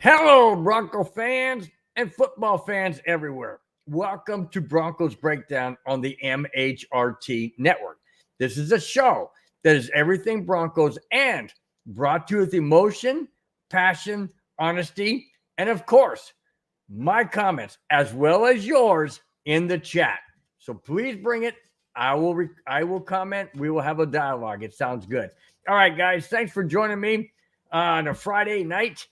Hello, Bronco fans and football fans everywhere. Welcome to Broncos Breakdown on the MHRT Network. This is a show that is everything Broncos and brought to you with emotion, passion, honesty, and of course, my comments as well as yours in the chat. So please bring it. I will comment. We will have a dialogue. It sounds good. All right, guys. Thanks for joining me on a Friday night.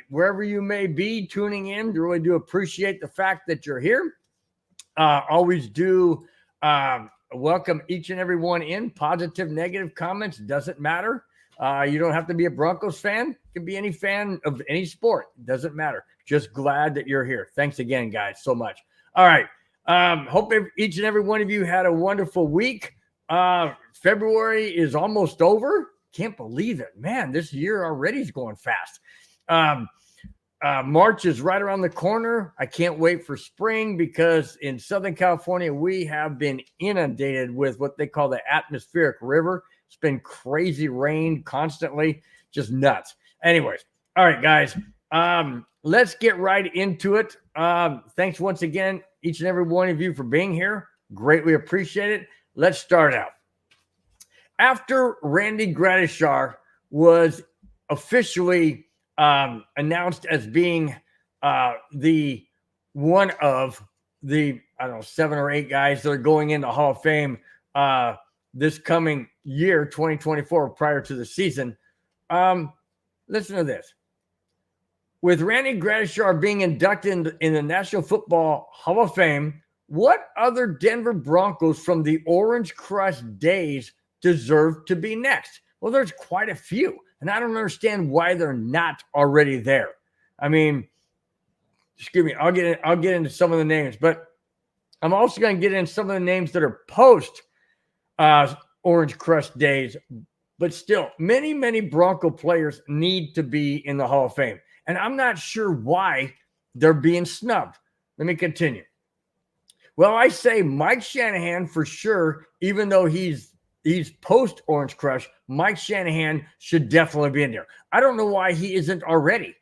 Wherever you may be tuning in, really do appreciate the fact that you're here. Always do welcome each and every one in. Positive, negative comments, doesn't matter. You don't have to be a Broncos fan. You can be any fan of any sport. Doesn't matter. Just glad that you're here. Thanks again, guys, so much. All right. Hope each and every one of you had a wonderful week. February is almost over. Can't believe it. Man, this year already is going fast. March is right around the corner. I can't wait for spring because in Southern California, we have been inundated with what they call the atmospheric river. It's been crazy rain constantly, just nuts. Anyways, all right, guys, let's get right into it. Thanks once again, each and every one of you for being here. Greatly appreciate it. Let's start out. After Randy Gradishar was officially announced as being the one of the, 7 or 8 guys that are going into Hall of Fame this coming year, 2024, prior to the season. Listen to this. With Randy Gradishar being inducted in the National Football Hall of Fame, what other Denver Broncos from the Orange Crush days deserve to be next? Well, there's quite a few, and I don't understand why they're not already there. I mean, excuse me, I'll get into some of the names, but I'm also going to get into some of the names that are post Orange Crush days, but still, many Bronco players need to be in the Hall of Fame, and I'm not sure why they're being snubbed. Let me continue. Well, I say Mike Shanahan for sure, even though he's post Orange Crush. Mike Shanahan should definitely be in there. I don't know why he isn't already.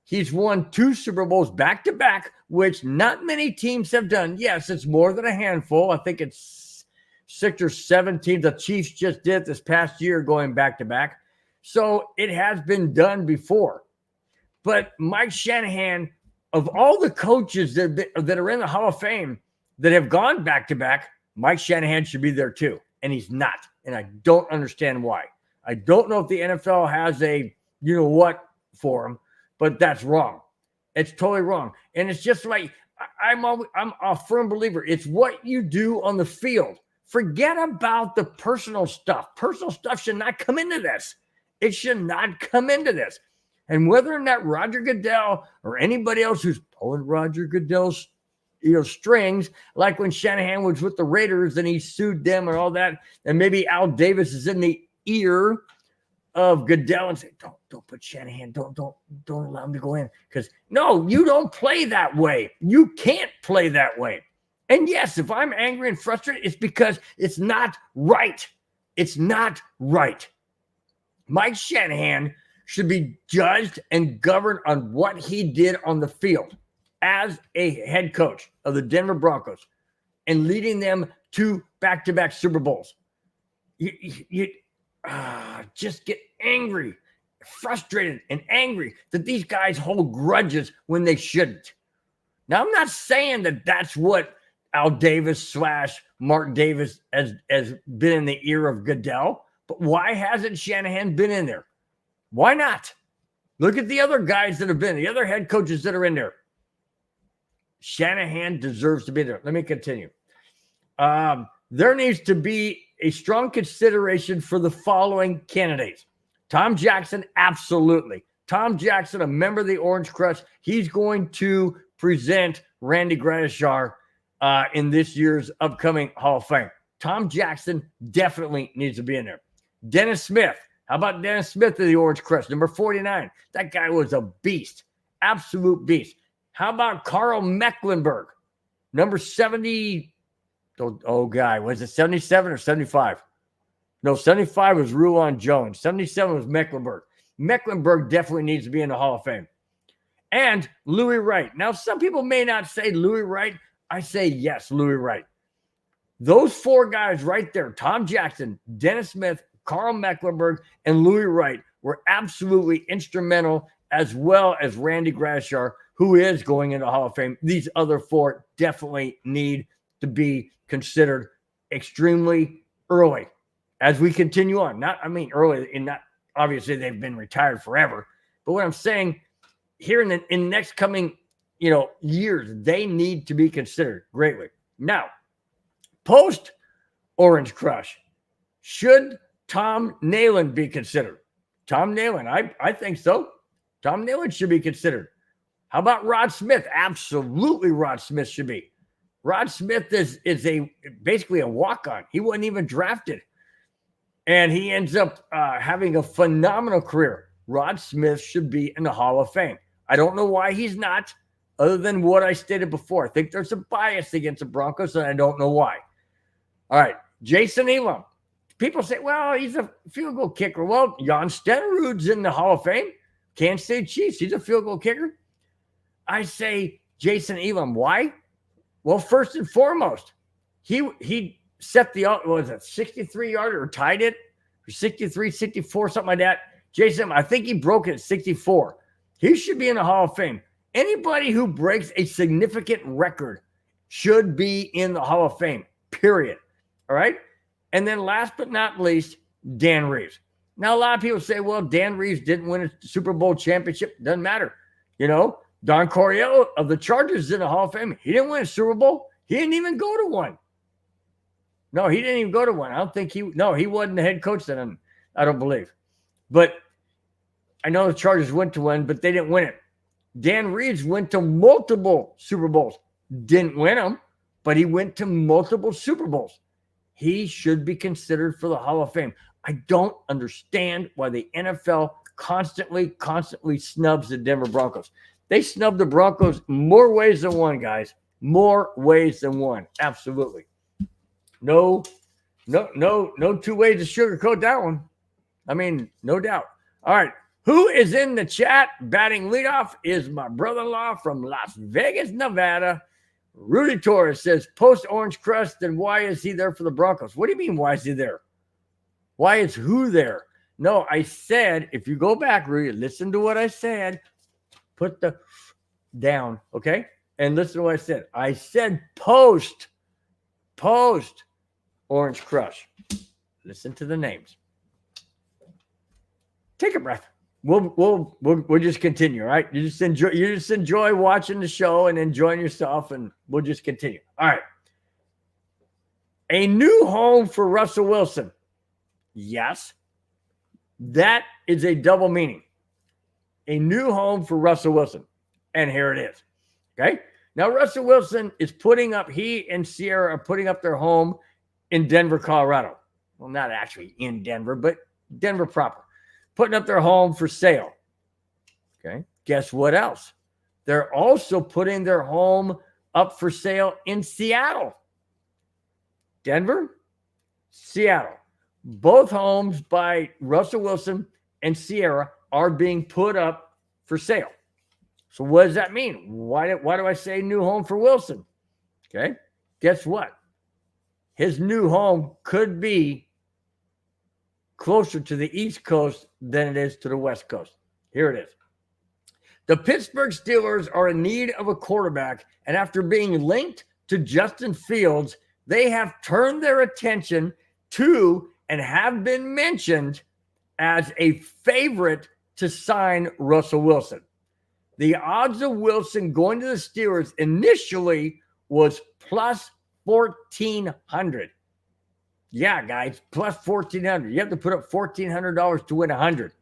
He's won 2 Super Bowls back to back, which not many teams have done. Yes, it's more than a handful. I think it's 6 or 7 teams. The Chiefs just did this past year going back to back. So it has been done before. But Mike Shanahan, of all the coaches that are in the Hall of Fame that have gone back to back, Mike Shanahan should be there too. And he's not. And I don't understand why. I don't know if the NFL has a you-know-what for him, but that's wrong. It's totally wrong. And it's just like, I'm a firm believer. It's what you do on the field. Forget about the personal stuff. Personal stuff should not come into this. It should not come into this. And whether or not Roger Goodell or anybody else who's pulling Roger Goodell's strings, like when Shanahan was with the Raiders and he sued them and all that, and maybe Al Davis is in the ear of Goodell and say, don't put Shanahan, don't allow him to go in, because no, you don't play that way. You can't play that way. And yes, if I'm angry and frustrated, it's because it's not right. It's not right. Mike Shanahan should be judged and governed on what he did on the field as a head coach of the Denver Broncos and leading them to back-to-back Super Bowls. You just get angry, frustrated, and angry that these guys hold grudges when they shouldn't. Now, I'm not saying that that's what Al Davis / Mark Davis has been in the ear of Goodell, but why hasn't Shanahan been in there? Why not? Look at the other guys that have been, the other head coaches that are in there. Shanahan deserves to be there. Let me continue. There needs to be a strong consideration for the following candidates. Tom Jackson, absolutely. Tom Jackson, a member of the Orange Crush, he's going to present Randy Gradishar in this year's upcoming Hall of Fame. Tom Jackson definitely needs to be in there. Dennis Smith. How about Dennis Smith of the Orange Crush, number 49? That guy was a beast, absolute beast. How about Carl Mecklenburg, number 70? Guy, was it 77 or 75? No, 75 was Rulon Jones. 77 was Mecklenburg. Mecklenburg definitely needs to be in the Hall of Fame. and Louis Wright. Now, some people may not say Louis Wright. I say yes, Louis Wright. Those four guys right there, Tom Jackson, Dennis Smith, Carl Mecklenburg, and Louis Wright, were absolutely instrumental, as well as Randy Grashar, who is going into Hall of Fame. These other four definitely need to be considered extremely early as we continue on. Early in that, obviously they've been retired forever. But what I'm saying here in the next coming, years, they need to be considered greatly. Now, post Orange Crush, should Tom Nalen be considered? Tom Nalen, I think so. Tom Nalen should be considered. How about Rod Smith? Absolutely, Rod Smith should be. Rod Smith is basically a walk-on. He wasn't even drafted. And he ends up having a phenomenal career. Rod Smith should be in the Hall of Fame. I don't know why he's not, other than what I stated before. I think there's a bias against the Broncos, and I don't know why. All right, Jason Elam. People say, well, he's a field goal kicker. Well, Jan Stenerud's in the Hall of Fame. Kansas City Chiefs, he's a field goal kicker. I say Jason Elam. Why? Well, first and foremost, he set the, 63-yarder or tied it, or 63, 64, something like that. Jason, I think he broke it at 64. He should be in the Hall of Fame. Anybody who breaks a significant record should be in the Hall of Fame, period. All right? And then last but not least, Dan Reeves. Now, a lot of people say, well, Dan Reeves didn't win a Super Bowl championship. Doesn't matter. Don Coryell of the Chargers is in the Hall of Fame. He didn't win a Super Bowl. He didn't even go to one. No, he didn't even go to one. I don't think he wasn't the head coach then, I don't believe. But I know the Chargers went to one, but they didn't win it. Dan Reeves went to multiple Super Bowls. Didn't win them, but he went to multiple Super Bowls. He should be considered for the Hall of Fame. I don't understand why the NFL constantly snubs the Denver Broncos. They snub the Broncos more ways than one, guys. More ways than one. Absolutely. No two ways to sugarcoat that one. I mean, no doubt. All right. Who is in the chat? Batting leadoff is my brother-in-law from Las Vegas, Nevada. Rudy Torres says, post-Orange Crush, then why is he there for the Broncos? What do you mean, why is he there? Why is who there? No, I said, if you go back, Rudy, listen to what I said. Put the down, okay? And listen to what I said. I said post Orange Crush. Listen to the names. Take a breath. We'll just continue, all right? You just enjoy watching the show and enjoying yourself, and we'll just continue. All right. A new home for Russell Wilson. Yes. That is a double meaning. A new home for Russell Wilson. And here it is. Okay? Now, Russell Wilson is he and Sierra are putting up their home in Denver, Colorado. Well, not actually in Denver, but Denver proper. Putting up their home for sale. Okay? Guess what else? They're also putting their home up for sale in Seattle. Denver, Seattle. Both homes by Russell Wilson and Sierra are being put up for sale. So what does that mean? Why do I say new home for Wilson? Okay. Guess what? His new home could be closer to the East Coast than it is to the West Coast. Here it is. The Pittsburgh Steelers are in need of a quarterback, and after being linked to Justin Fields, they have turned their attention to and have been mentioned as a favorite to sign Russell Wilson. The odds of Wilson going to the Steelers initially was plus 1,400. Yeah, guys, plus 1,400. You have to put up $1,400 to win 100.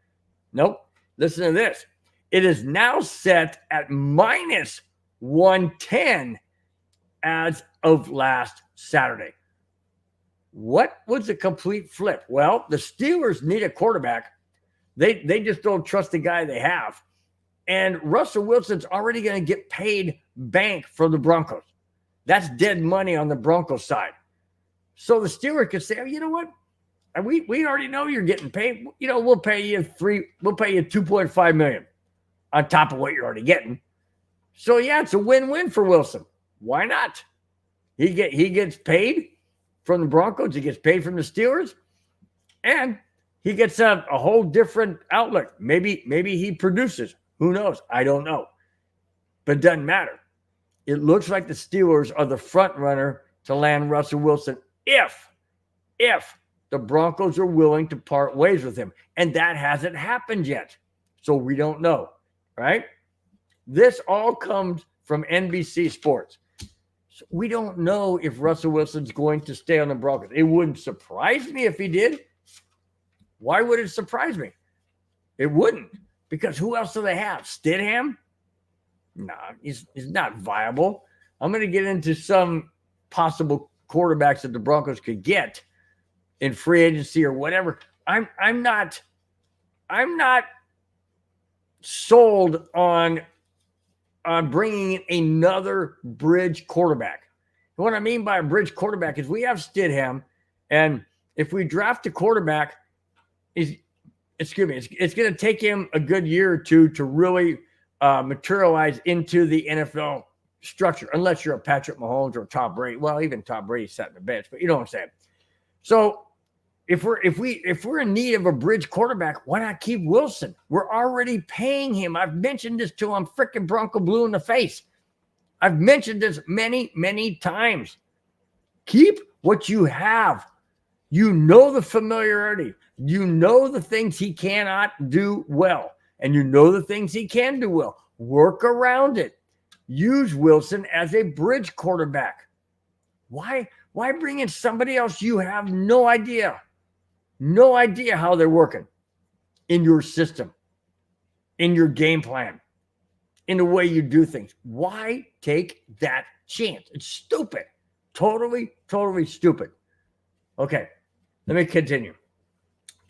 Nope. Listen to this. It is now set at minus 110 as of last Saturday. What was a complete flip? Well, the Steelers need a quarterback. They just don't trust the guy they have. And Russell Wilson's already going to get paid bank from the Broncos. That's dead money on the Broncos side. So the Steelers could say, oh, you know what? We already know you're getting paid. We'll pay you $2.5 million. on top of what you're already getting. So yeah, it's a win-win for Wilson. Why not? He gets paid from the Broncos. He gets paid from the Steelers, and he gets a whole different outlook. Maybe he produces. Who knows? I don't know. But it doesn't matter. It looks like the Steelers are the front runner to land Russell Wilson if the Broncos are willing to part ways with him. And that hasn't happened yet. So we don't know, right? This all comes from NBC Sports. So we don't know if Russell Wilson's going to stay on the Broncos. It wouldn't surprise me if he did. Why would it surprise me? It wouldn't. Because who else do they have? Stidham? No, he's not viable. I'm going to get into some possible quarterbacks that the Broncos could get in free agency or whatever. I'm not sold on bringing in another bridge quarterback. And what I mean by a bridge quarterback is we have Stidham, and if we draft a quarterback, it's going to take him a good year or two to really materialize into the NFL structure, unless you're a Patrick Mahomes or Tom Brady. Well, even Tom Brady sat in the bench, but you know what I'm saying. So if we're in need of a bridge quarterback, why not keep Wilson? We're already paying him. I've mentioned this till I'm freaking Bronco blue in the face. I've mentioned this many, many times. Keep what you have. You know the familiarity. You know the things he cannot do well. And you know the things he can do well. Work around it. Use Wilson as a bridge quarterback. Why bring in somebody else you have no idea? No idea how they're working in your system, in your game plan, in the way you do things. Why take that chance? It's stupid. Totally, totally stupid. Okay, let me continue.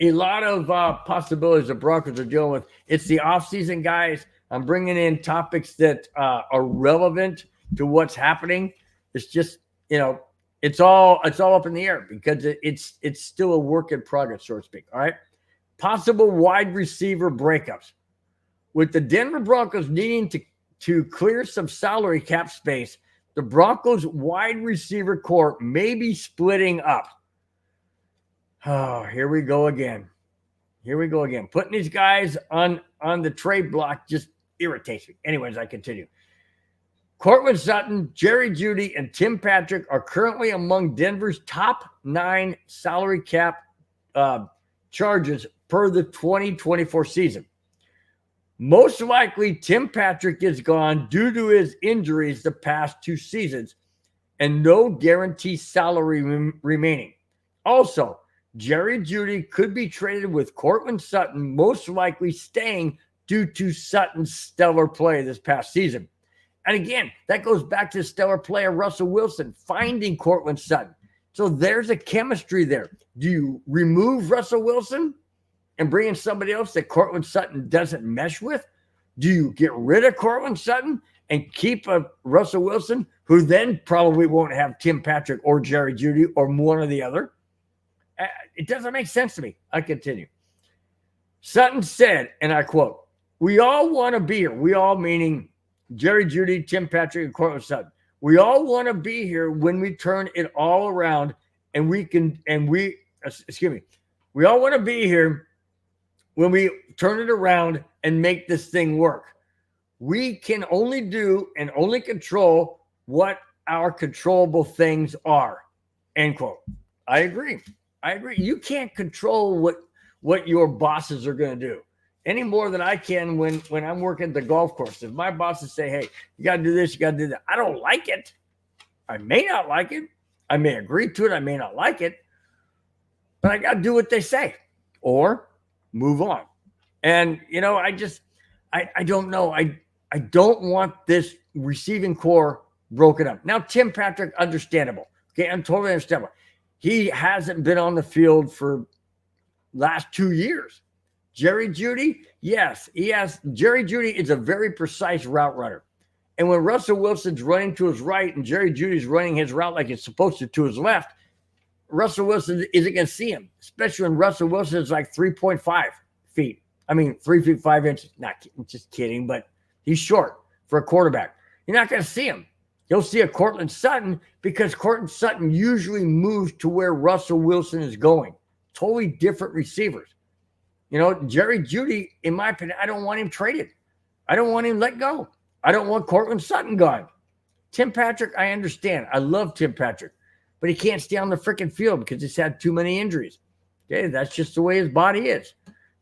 A lot of possibilities the Broncos are dealing with. It's the offseason, guys. I'm bringing in topics that are relevant to what's happening. It's just, it's all up in the air because it's still a work in progress, so to speak. All right. Possible wide receiver breakups. With the Denver Broncos needing to clear some salary cap space, the Broncos wide receiver core may be splitting up. Oh, here we go again. Putting these guys on the trade block just irritates me. Anyways, I continue. Courtland Sutton, Jerry Jeudy, and Tim Patrick are currently among Denver's top 9 salary cap charges per the 2024 season. Most likely, Tim Patrick is gone due to his injuries the past 2 seasons and no guaranteed salary remaining. Also, Jerry Jeudy could be traded with Courtland Sutton, most likely staying due to Sutton's stellar play this past season. And again, that goes back to the stellar play of Russell Wilson finding Courtland Sutton. So there's a chemistry there. Do you remove Russell Wilson and bring in somebody else that Courtland Sutton doesn't mesh with? Do you get rid of Courtland Sutton and keep a Russell Wilson who then probably won't have Tim Patrick or Jerry Jeudy or one or the other? It doesn't make sense to me. I continue. Sutton said, and I quote, "We all want to be here." We all meaning Jerry Jeudy, Tim Patrick, and Courtland Sutton. "We all want to be here when we turn it all around and we all want to be here when we turn it around and make this thing work. We can only do and only control what our controllable things are." End quote. I agree. You can't control what your bosses are going to do any more than I can when I'm working at the golf course. If my bosses say, "Hey, you got to do this, you got to do that," I don't like it. I may not like it. I may agree to it. I may not like it. But I got to do what they say or move on. And, I don't know. I don't want this receiving core broken up. Now, Tim Patrick, understandable. Okay, I'm totally understandable. He hasn't been on the field for last 2 years. Jerry Jeudy, yes, he has. Jerry Jeudy is a very precise route runner. And when Russell Wilson's running to his right and Jerry Judy's running his route like it's supposed to his left, Russell Wilson isn't going to see him, especially when Russell Wilson is like 3.5 feet I mean, 3 feet 5 inches. Not just kidding, but he's short for a quarterback. You're not going to see him. You'll see a Cortland Sutton because Cortland Sutton usually moves to where Russell Wilson is going. Totally different receivers. You know, Jerry Jeudy, in my opinion, I don't want him traded. I don't want him let go. I don't want Cortland Sutton gone. Tim Patrick, I understand. I love Tim Patrick, but he can't stay on the freaking field because he's had too many injuries. Okay, that's just the way his body is.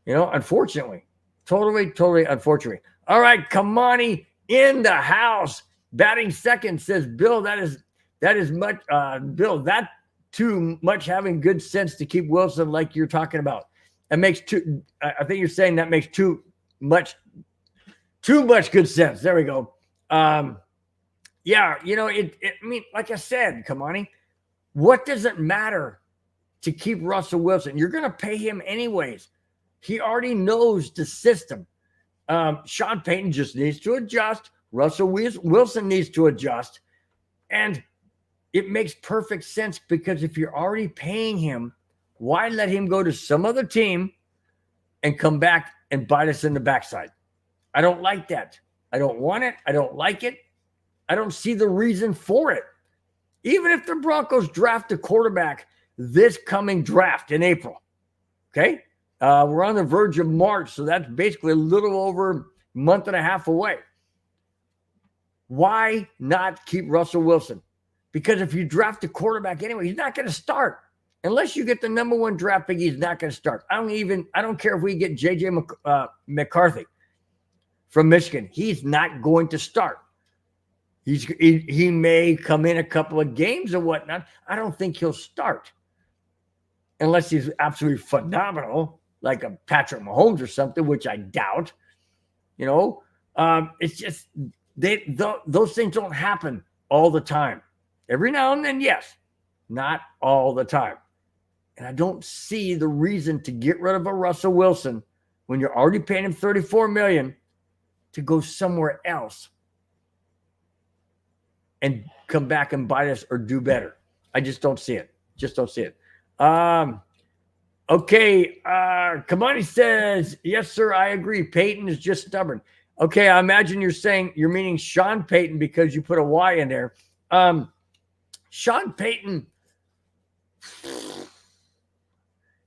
You know, unfortunately. Totally unfortunately. All right, Kamani in the house. Batting second says, Bill, that is much, Bill, that too much having good sense to keep Wilson like you're talking about. It makes I think you're saying that makes too much good sense. There we go. Yeah, you know, I mean, like I said, Kamani, what does it matter to keep Russell Wilson? You're going to pay him anyways. He already knows the system. Sean Payton just needs to adjust. Russell Wilson needs to adjust. And it makes perfect sense because if you're already paying him, why let him go to some other team and come back and bite us in the backside? I don't like that. I don't want it. I don't like it. I don't see the reason for it. Even if the Broncos draft a quarterback this coming draft in April, okay? We're on the verge of March, so that's basically a little over a month and a half away. Why not keep Russell Wilson? Because if you draft a quarterback anyway, he's not going to start. Unless you get the number one draft pick, he's not going to start. I don't care if we get J.J. McCarthy from Michigan. He's not going to start. He may come in a couple of games or whatnot. I don't think he'll start. Unless he's absolutely phenomenal, like a Patrick Mahomes or something, which I doubt. You know, it's just those things don't happen all the time. Every now and then, yes, not all the time. And I don't see the reason to get rid of a Russell Wilson when you're already paying him $34 million to go somewhere else and come back and bite us or do better. I just don't see it. Okay. Kamani says, yes, sir, I agree. Peyton is just stubborn. Okay, I imagine you're meaning Sean Payton because you put a Y in there. Sean Payton,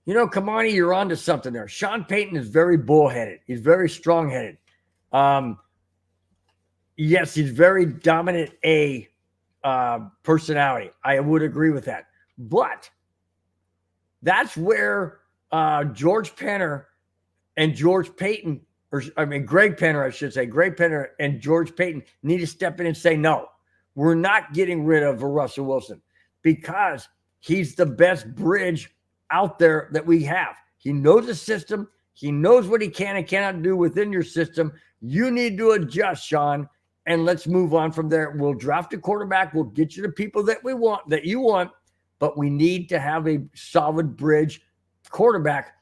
you know, Kamani, you're onto something there. Sean Payton is very bullheaded. He's very strong-headed. Yes, he's very dominant personality. I would agree with that. But that's where George Penner and George Payton, Greg Penner, I should say, Greg Penner and George Payton need to step in and say, no, we're not getting rid of Russell Wilson because he's the best bridge out there that we have. He knows the system. He knows what he can and cannot do within your system. You need to adjust, Sean, and let's move on from there. We'll draft a quarterback. We'll get you the people that you want, but we need to have a solid bridge quarterback,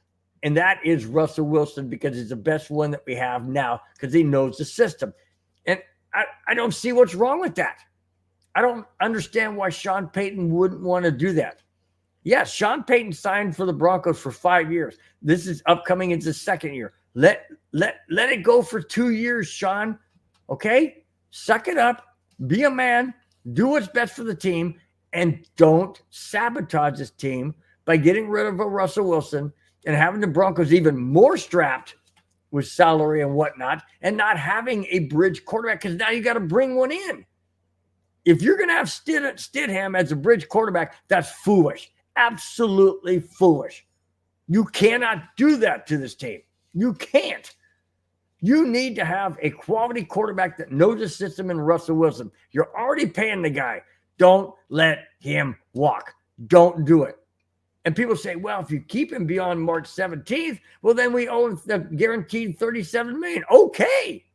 and that is Russell Wilson because he's the best one that we have now because he knows the system. And I don't see what's wrong with that. I don't understand why Sean Payton wouldn't want to do that. Yes, Sean Payton signed for the Broncos for 5 years. This is upcoming into his second year. Let it go for 2 years, Sean. Okay? Suck it up. Be a man. Do what's best for the team. And don't sabotage this team by getting rid of a Russell Wilson and having the Broncos even more strapped with salary and whatnot and not having a bridge quarterback because now you got to bring one in. If you're going to have Stidham as a bridge quarterback, that's foolish. Absolutely foolish. You cannot do that to this team. You can't. You need to have a quality quarterback that knows the system in Russell Wilson. You're already paying the guy. Don't let him walk. Don't do it. And people say, well, if you keep him beyond March 17th, well, then we owe him the guaranteed $37 million. Okay.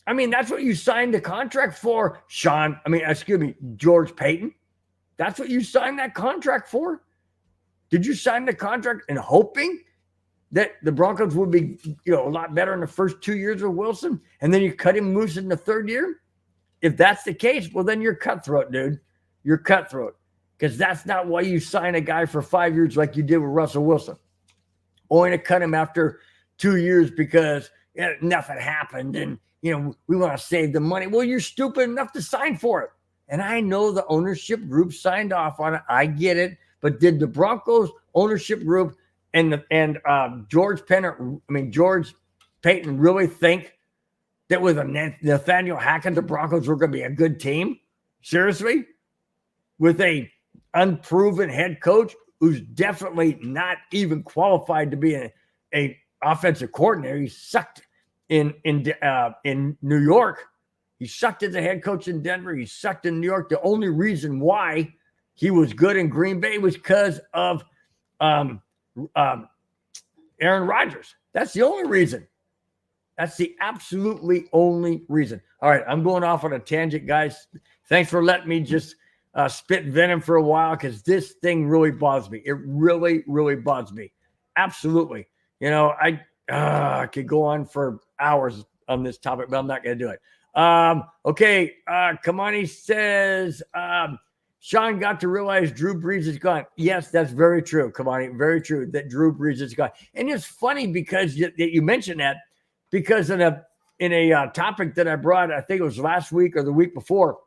I mean, that's what you signed the contract for, George Payton. That's what you signed that contract for? Did you sign the contract in hoping that the Broncos would be, a lot better in the first 2 years of Wilson, and then you cut him loose in the third year? If that's the case, well, then you're cutthroat, dude. You're cutthroat because that's not why you sign a guy for 5 years like you did with Russell Wilson. only to cut him after 2 years because nothing happened and, we want to save the money. Well, you're stupid enough to sign for it. And I know the ownership group signed off on it. I get it. But did the Broncos ownership group and George Payton really think that with a Nathaniel Hackett, the Broncos were going to be a good team? Seriously? With a unproven head coach who's definitely not even qualified to be a offensive coordinator. He sucked in New York. He sucked as a head coach in Denver. He sucked in New York. The only reason why he was good in Green Bay was because of Aaron Rodgers. That's the only reason. That's the absolutely only reason. All right, I'm going off on a tangent, guys. Thanks for letting me just spit venom for a while because this thing really bothers me. It really, really bothers me. Absolutely. I could go on for hours on this topic, but I'm not going to do it. Okay. Kamani says, Sean got to realize Drew Brees is gone. Yes, that's very true, Kamani. Very true that Drew Brees is gone. And it's funny because you mentioned that because in a topic that I brought, I think it was last week or the week before,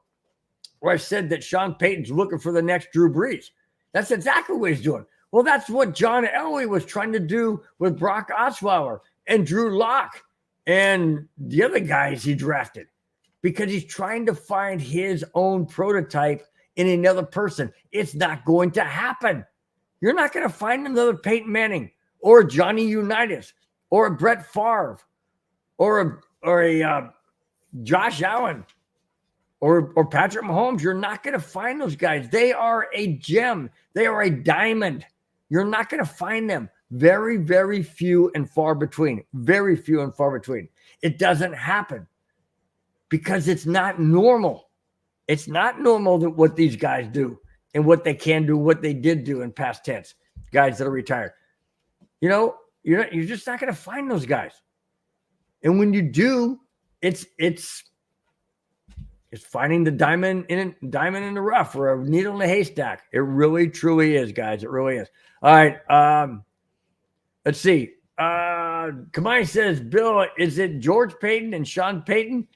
where I said that Sean Payton's looking for the next Drew Brees. That's exactly what he's doing. Well, that's what John Elway was trying to do with Brock Osweiler and Drew Lock and the other guys he drafted, because he's trying to find his own prototype in another person. It's not going to happen. You're not going to find another Peyton Manning or a Johnny Unitas or a Brett Favre or a Josh Allen or Patrick Mahomes. You're not going to find those guys. They are a gem. They are a diamond. You're not going to find them. Very, very few and far between. Very few and far between. It doesn't happen because it's not normal. It's not normal that what these guys do and what they can do, what they did do in past tense, guys that are retired. You're just not going to find those guys. And when you do, it's finding the diamond in the rough or a needle in a haystack. It really, truly is, guys. It really is. All right. Let's see. Kamai says, Bill, is it George Payton and Sean Payton?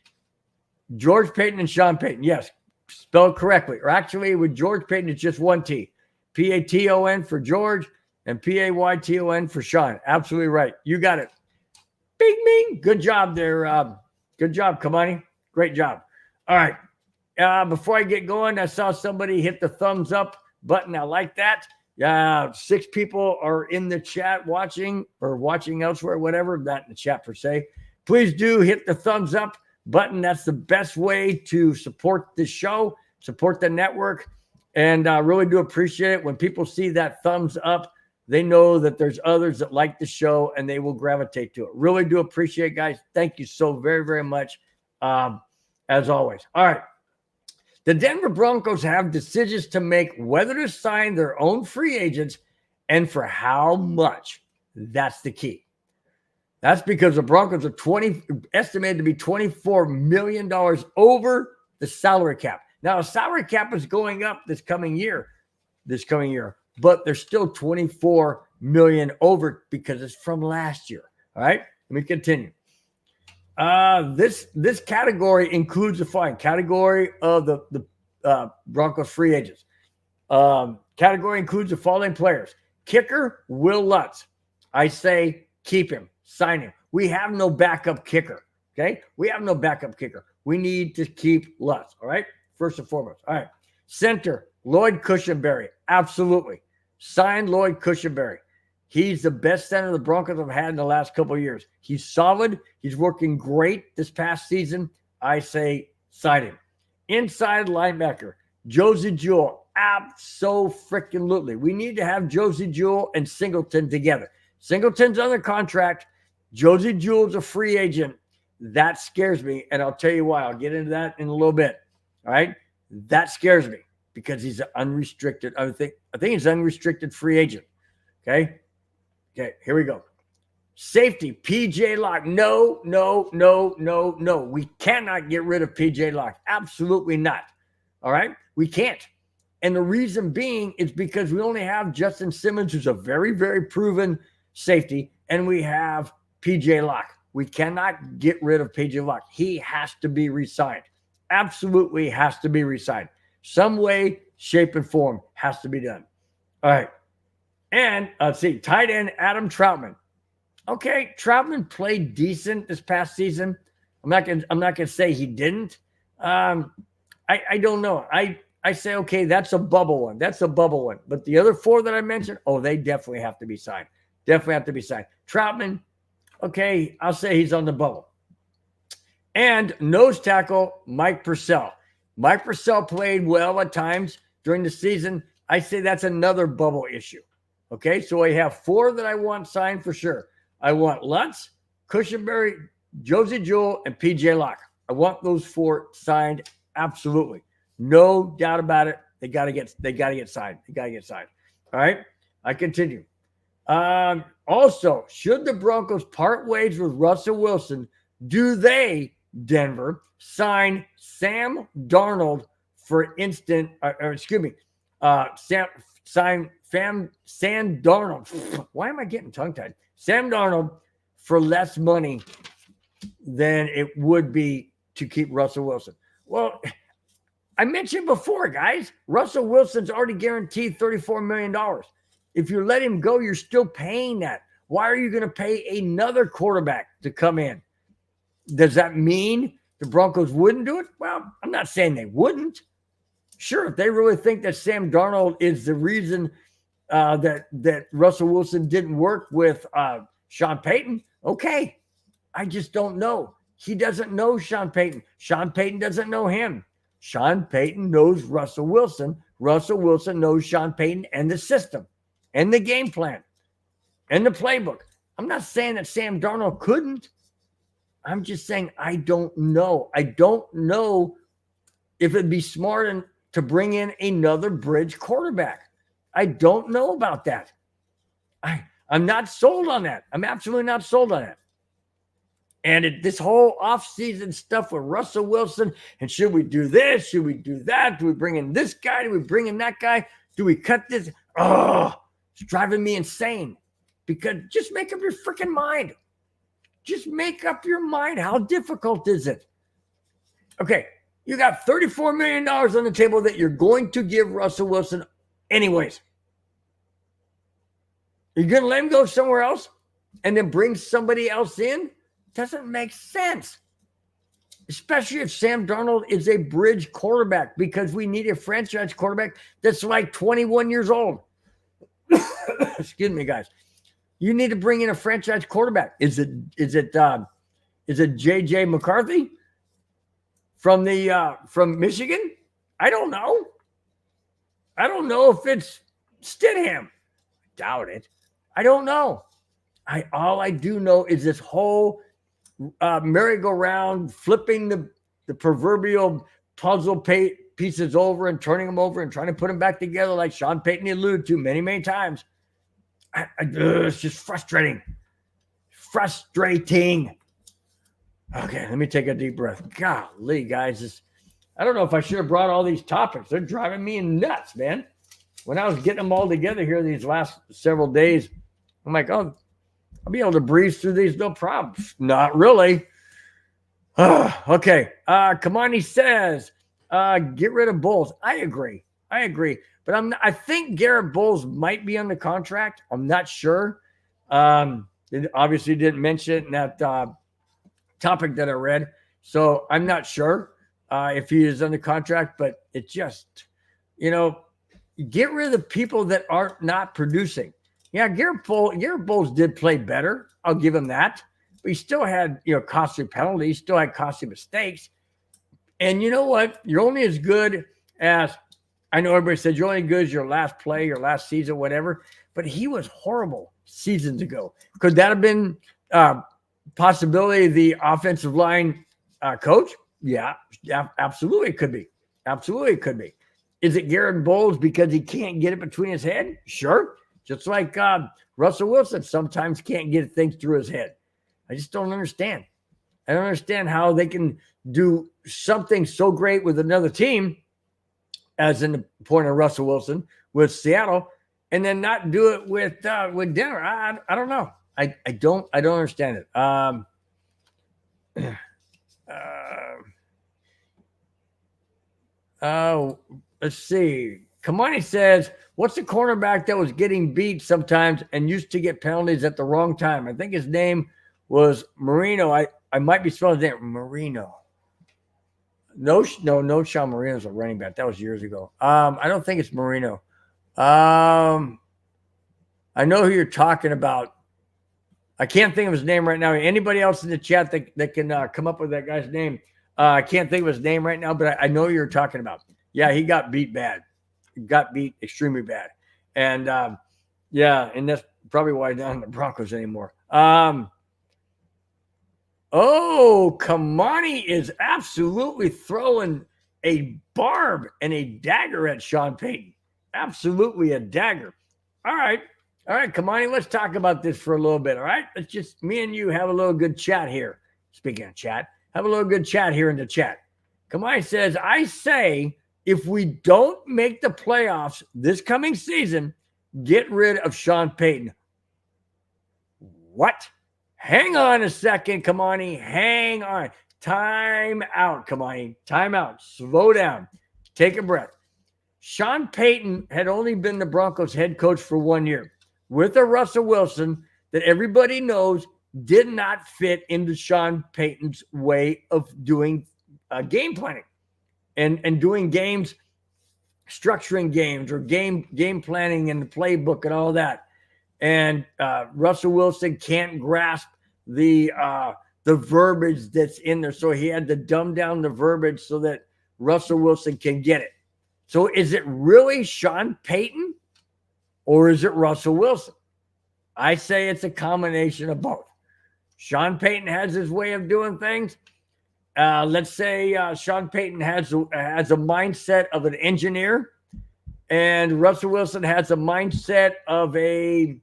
George Payton and Sean Payton. Yes. Spelled correctly. Or actually, with George Payton, it's just one T. P-A-T-O-N for George and P-A-Y-T-O-N for Sean. Absolutely right. You got it. Bing, bing. Good job there. Good job, Kamani. Great job. All right. Before I get going, I saw somebody hit the thumbs up button. I like that. 6 people are in the chat watching or watching elsewhere, whatever, not in the chat per se. Please do hit the thumbs up button. That's the best way to support the show, support the network. And I really do appreciate it. When people see that thumbs up, they know that there's others that like the show and they will gravitate to it. Really do appreciate it, guys. Thank you so very, very much. As always. All right. The Denver Broncos have decisions to make whether to sign their own free agents and for how much. That's the key. That's because the Broncos are estimated to be $24 million over the salary cap. Now, the salary cap is going up this coming year, but they're still $24 million over because it's from last year. All right. Let me continue. This category includes the following category of the Broncos free agents. Category includes the following players: kicker Will Lutz. I say keep him, sign him. We have no backup kicker. Okay, we have no backup kicker. We need to keep Lutz. All right, first and foremost. All right, center Lloyd Cushenberry. Absolutely, sign Lloyd Cushenberry. He's the best center the Broncos have had in the last couple of years. He's solid. He's working great this past season. I say sign him. Inside linebacker, Josie Jewell. Abso-freaking-lutely. We need to have Josie Jewell and Singleton together. Singleton's under contract. Josie Jewell's a free agent. That scares me, and I'll tell you why. I'll get into that in a little bit. All right? That scares me because he's an unrestricted. I think he's an unrestricted free agent. Okay, here we go. Safety, PJ Locke. No. We cannot get rid of PJ Locke. Absolutely not. All right? We can't. And the reason being is because we only have Justin Simmons, who's a very, very proven safety, and we have PJ Locke. We cannot get rid of PJ Locke. He has to be re-signed. Absolutely has to be re-signed. Some way, shape, and form has to be done. All right. And let's see, tight end Adam Troutman. Okay, Troutman played decent this past season. I'm not gonna say he didn't. I don't know. I say, okay, that's a bubble one. That's a bubble one. But the other four that I mentioned, oh, they definitely have to be signed. Definitely have to be signed. Troutman, okay, I'll say he's on the bubble. And nose tackle, Mike Purcell. Mike Purcell played well at times during the season. I say that's another bubble issue. Okay, so I have four that I want signed for sure. I want Lutz, Cushenberry, Josie Jewell, and PJ Locke. I want those four signed. Absolutely. No doubt about it. They gotta get signed. They gotta get signed. All right. I continue. Also, should the Broncos part ways with Russell Wilson, do they, Denver, sign Sam Darnold for Sam Darnold. Why am I getting tongue-tied? Sam Darnold for less money than it would be to keep Russell Wilson. Well, I mentioned before, guys, Russell Wilson's already guaranteed $34 million. If you let him go, you're still paying that. Why are you going to pay another quarterback to come in? Does that mean the Broncos wouldn't do it? Well, I'm not saying they wouldn't. Sure, if they really think that Sam Darnold is the reason that Russell Wilson didn't work with Sean Payton, okay. I just don't know. He doesn't know Sean Payton. Sean Payton doesn't know him. Sean Payton knows Russell Wilson. Russell Wilson knows Sean Payton and the system and the game plan and the playbook. I'm not saying that Sam Darnold couldn't. I'm just saying I don't know. I don't know if it'd be smart to bring in another bridge quarterback. I don't know about that. I'm not sold on that. I'm absolutely not sold on that. And this whole offseason stuff with Russell Wilson, and should we do this? Should we do that? Do we bring in this guy? Do we bring in that guy? Do we cut this? Oh, it's driving me insane. Because just make up your freaking mind. Just make up your mind. How difficult is it? Okay, you got $34 million on the table that you're going to give Russell Wilson anyways. You're going to let him go somewhere else and then bring somebody else in? Doesn't make sense. Especially if Sam Darnold is a bridge quarterback, because we need a franchise quarterback that's like 21 years old. Excuse me, guys. You need to bring in a franchise quarterback. Is it JJ McCarthy from Michigan? I don't know. I don't know if it's Stidham. Doubt it. I don't know. All I do know is this whole merry-go-round, flipping the proverbial puzzle pieces over and turning them over and trying to put them back together like Sean Payton alluded to many, many times. It's just frustrating. Frustrating. Okay, let me take a deep breath. Golly, guys. I don't know if I should have brought all these topics. They're driving me nuts, man. When I was getting them all together here these last several days, I'm like, oh, I'll be able to breeze through these no problems. Not really. Okay. Kamani says, get rid of Bowles. I agree. But I think Garrett Bowles might be on the contract. I'm not sure. It obviously didn't mention it in that topic that I read. So I'm not sure if he is on the contract, but it just, get rid of the people that are not producing. Yeah, Garrett Bowles did play better. I'll give him that. But he still had, costly penalties, still had costly mistakes. And you know what? You're only as good as, I know everybody said you're only as good as your last play, your last season, whatever. But he was horrible seasons ago. Could that have been possibility of the offensive line coach? Yeah, absolutely it could be. Absolutely it could be. Is it Garrett Bowles because he can't get it between his head? Sure. Just like Russell Wilson sometimes can't get things through his head. I just don't understand. I don't understand how they can do something so great with another team, as in the point of Russell Wilson with Seattle, and then not do it with Denver. I don't know. I don't understand it. Let's see. Kamani says, what's the cornerback that was getting beat sometimes and used to get penalties at the wrong time? I think his name was Marino. I might be spelling his name Marino. No, Sean Marino's a running back. That was years ago. I don't think it's Marino. I know who you're talking about. I can't think of his name right now. Anybody else in the chat that can come up with that guy's name? I can't think of his name right now, but I know who you're talking about. Yeah, he got beat bad. He got beat extremely bad. And yeah, and that's probably why he's not in the Broncos anymore. Oh, Kamani is absolutely throwing a barb and a dagger at Sean Payton. Absolutely a dagger. All right, Kamani, let's talk about this for a little bit, all right? Let's just, me and you have a little good chat here. Speaking of chat, have a little good chat here in the chat. Kamani says, I say if we don't make the playoffs this coming season, get rid of Sean Payton. What? Hang on a second, Kamani. Hang on. Time out, Kamani. Time out. Slow down. Take a breath. Sean Payton had only been the Broncos head coach for 1 year with a Russell Wilson that everybody knows did not fit into Sean Payton's way of doing game planning and doing games, structuring games or game planning and the playbook and all that. And Russell Wilson can't grasp the verbiage that's in there. So he had to dumb down the verbiage so that Russell Wilson can get it. So is it really Sean Payton or is it Russell Wilson? I say it's a combination of both. Sean Payton has his way of doing things. Let's say Sean Payton has a mindset of an engineer and Russell Wilson has a mindset of a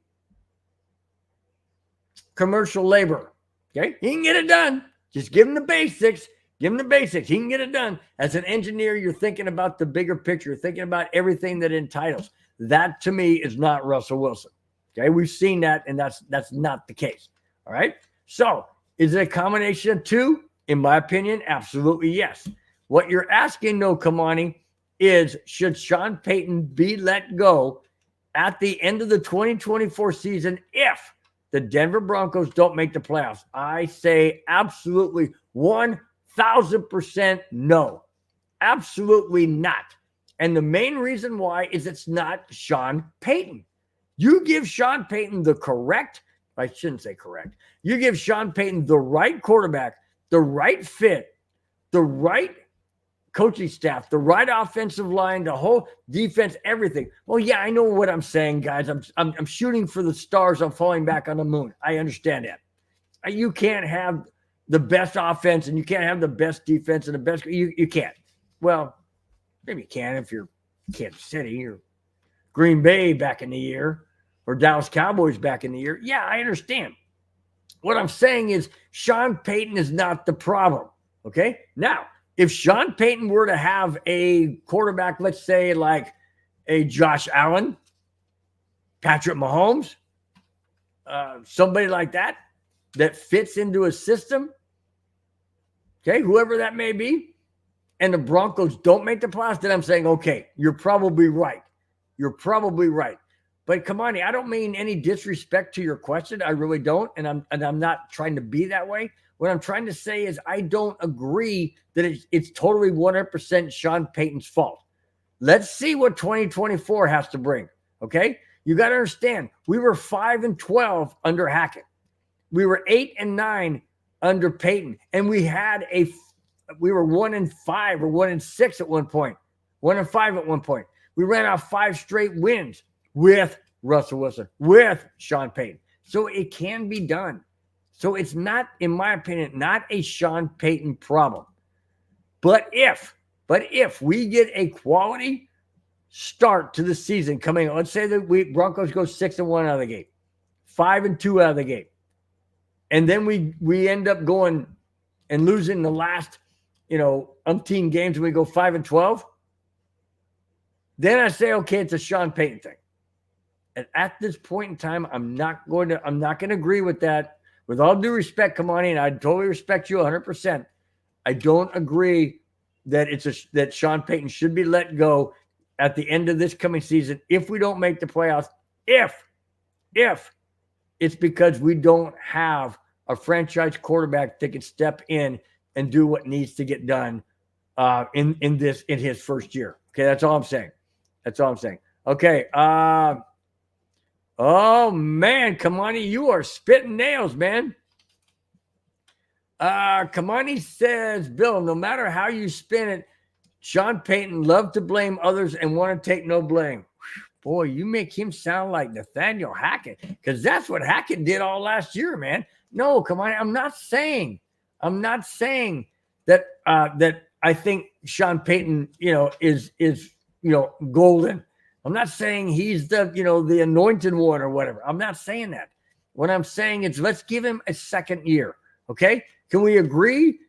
commercial laborer. Okay, he can get it done. Just give him the basics. Give him the basics. He can get it done. As an engineer, you're thinking about the bigger picture. You're thinking about everything that entitles. That to me is not Russell Wilson. Okay, we've seen that, and that's not the case. All right. So is it a combination of two? In my opinion, absolutely yes. What you're asking, though, Kamani, is should Sean Payton be let go at the end of the 2024 season if the Denver Broncos don't make the playoffs? I say absolutely 1,000% no. Absolutely not. And the main reason why is it's not Sean Payton. You give Sean Payton the correct, I shouldn't say correct. You give Sean Payton the right quarterback, the right fit, the right coaching staff, the right offensive line, the whole defense, everything. Well, yeah, I know what I'm saying, guys. I'm shooting for the stars. I'm falling back on the moon. I understand that. You can't have the best offense and you can't have the best defense and the best. You can't. Well, maybe you can if you're Kansas City or Green Bay back in the year or Dallas Cowboys back in the year. Yeah, I understand. What I'm saying is Sean Payton is not the problem. Okay. Now, if Sean Payton were to have a quarterback, let's say like a Josh Allen, Patrick Mahomes, somebody like that fits into a system, okay, whoever that may be, and the Broncos don't make the playoffs, then I'm saying, okay, you're probably right. You're probably right. But Kamani, I don't mean any disrespect to your question. I really don't, and I'm not trying to be that way. What I'm trying to say is I don't agree that it's totally 100% Sean Payton's fault. Let's see what 2024 has to bring, okay? You got to understand, we were 5-12 under Hackett. We were 8-9 under Payton, and we were 1-5 or 1-6 at one point, 1-5 at one point. We ran off 5 straight wins with Russell Wilson, with Sean Payton. So it can be done. So it's not, in my opinion, not a Sean Payton problem. But if we get a quality start to the season coming, let's say that Broncos go 6-1 out of the gate, 5-2 out of the gate, and then we end up going and losing the last, umpteen games and we go 5-12, then I say, okay, it's a Sean Payton thing. And at this point in time, I'm not going to agree with that. With all due respect, Kamani, and I totally respect you 100%. I don't agree that that Sean Payton should be let go at the end of this coming season if we don't make the playoffs. If it's because we don't have a franchise quarterback that can step in and do what needs to get done in his first year. Okay, that's all I'm saying. Okay. Oh man, Kamani, you are spitting nails, man. Kamani says, Bill, no matter how you spin it, Sean Payton loved to blame others and want to take no blame. Boy, you make him sound like Nathaniel Hackett, because that's what Hackett did all last year, man. No, Kamani, I'm not saying that that I think Sean Payton, is golden. I'm not saying he's the anointed one or whatever. I'm not saying that. What I'm saying is let's give him a second year. Okay? Can we agree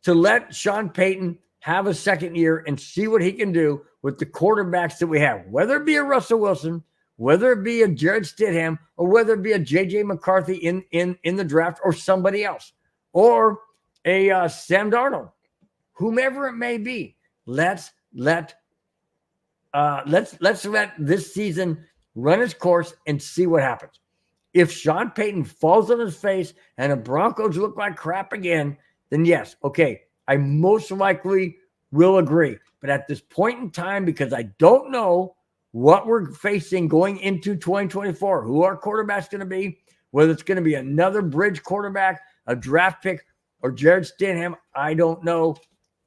to let Sean Payton have a second year and see what he can do with the quarterbacks that we have, whether it be a Russell Wilson, whether it be a Jared Stidham, or whether it be a J.J. McCarthy in the draft, or somebody else, or a Sam Darnold, whomever it may be. Let's let this season run its course and see what happens. If Sean Payton falls on his face and the Broncos look like crap again, then yes, okay, I most likely will agree. But at this point in time, because I don't know what we're facing going into 2024, who our quarterback's going to be, whether it's going to be another bridge quarterback, a draft pick, or Jared Stidham, I don't know.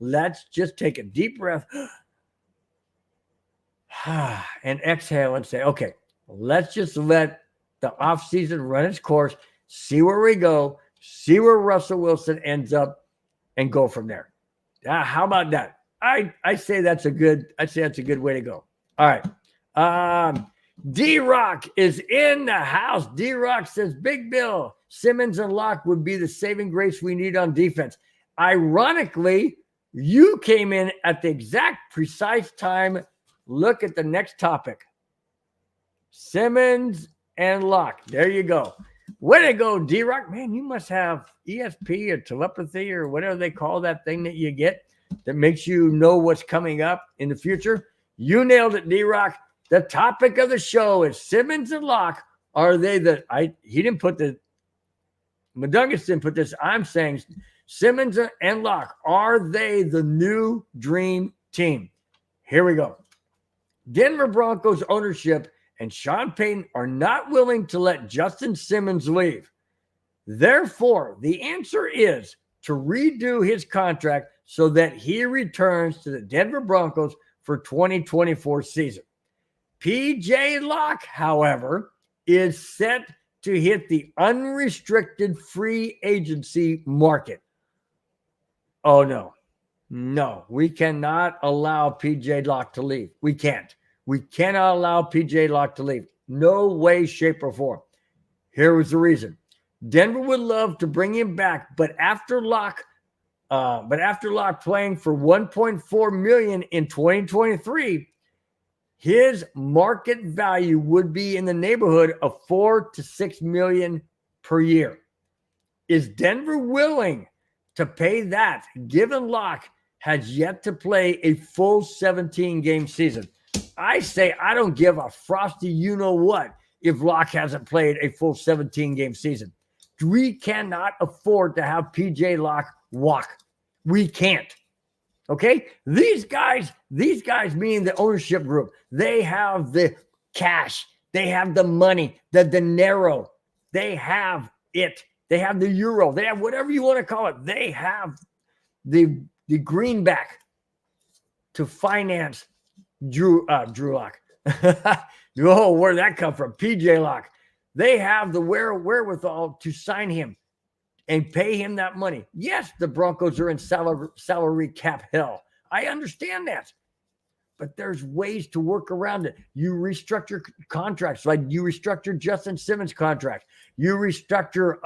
Let's just take a deep breath and exhale and say, okay, let's just let the offseason run its course, see where we go, see where Russell Wilson ends up, and go from there. How about that? I say that's a good way to go. All right. D-Rock is in the house. D-Rock says, Big Bill, Simmons and Locke would be the saving grace we need on defense. Ironically, you came in at the exact precise time. Look at the next topic. Simmons and Locke. There you go. Way to go, D-Rock. Man, you must have ESP or telepathy or whatever they call that thing that you get that makes you know what's coming up in the future. You nailed it, D-Rock. The topic of the show is Simmons and Locke. Are they he didn't put Madungus didn't put this. I'm saying Simmons and Locke, are they the new dream team? Here we go. Denver Broncos ownership and Sean Payton are not willing to let Justin Simmons leave. Therefore, the answer is to redo his contract so that he returns to the Denver Broncos for 2024 season. PJ Locke, however, is set to hit the unrestricted free agency market. Oh, no. No, we cannot allow PJ Locke to leave. We can't. We cannot allow PJ Locke to leave. No way, shape, or form. Here was the reason. Denver would love to bring him back, but after Locke playing for $1.4 million in 2023, his market value would be in the neighborhood of $4 to $6 million per year. Is Denver willing to pay that, given Locke has yet to play a full 17-game season? I say I don't give a frosty you-know-what if Locke hasn't played a full 17-game season. We cannot afford to have PJ Locke walk. We can't. Okay? These guys meaning the ownership group, they have the cash. They have the money, the dinero. They have it. They have the euro. They have whatever you want to call it. They have the greenback to finance Drew Locke. Oh, where'd that come from? PJ Locke. They have the wherewithal to sign him and pay him that money. Yes, the Broncos are in salary cap hell. I understand that. But there's ways to work around it. You restructure contracts, like you restructure Justin Simmons' contract. You restructure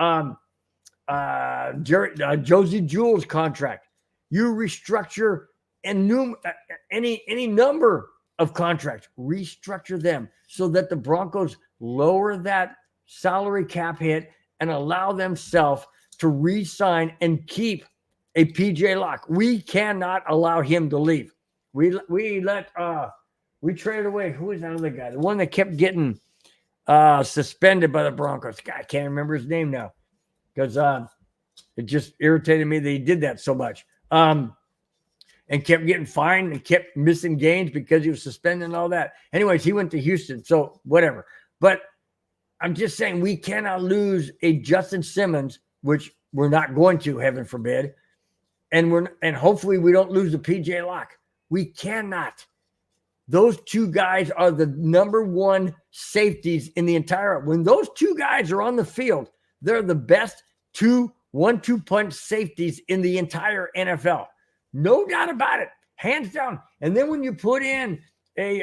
Josie Jewell's contract. You restructure any number of contracts. Restructure them so that the Broncos lower that salary cap hit, and allow themselves to re-sign and keep a PJ Locke. We cannot allow him to leave. We traded away, who was that other guy? The one that kept getting suspended by the Broncos. God, I can't remember his name now because it just irritated me that he did that so much. And kept getting fined and kept missing games because he was suspended and all that. Anyways, he went to Houston, so whatever. But I'm just saying we cannot lose a Justin Simmons, which we're not going to, heaven forbid. And hopefully we don't lose the PJ Locke. We cannot. Those two guys are the number one safeties in the entire. When those two guys are on the field, they're the best 1-2 punch safeties in the entire NFL. No doubt about it, hands down. And then when you put in a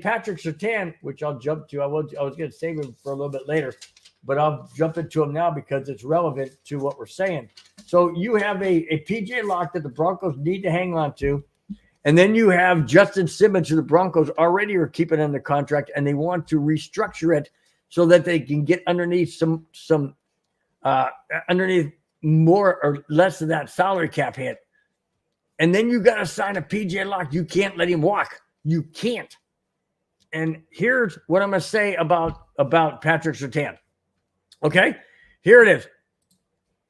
Patrick Surtain, which I'll jump to, I was going to save him for a little bit later, but I'll jump into him now because it's relevant to what we're saying. So you have a PJ Locke that the Broncos need to hang on to, and then you have Justin Simmons, who the Broncos already are keeping under contract, and they want to restructure it so that they can get underneath underneath more or less of that salary cap hit. And then you got to sign a PJ Locke. You can't let him walk. You can't. And here's what I'm going to say about Patrick Surtain. Okay? Here it is.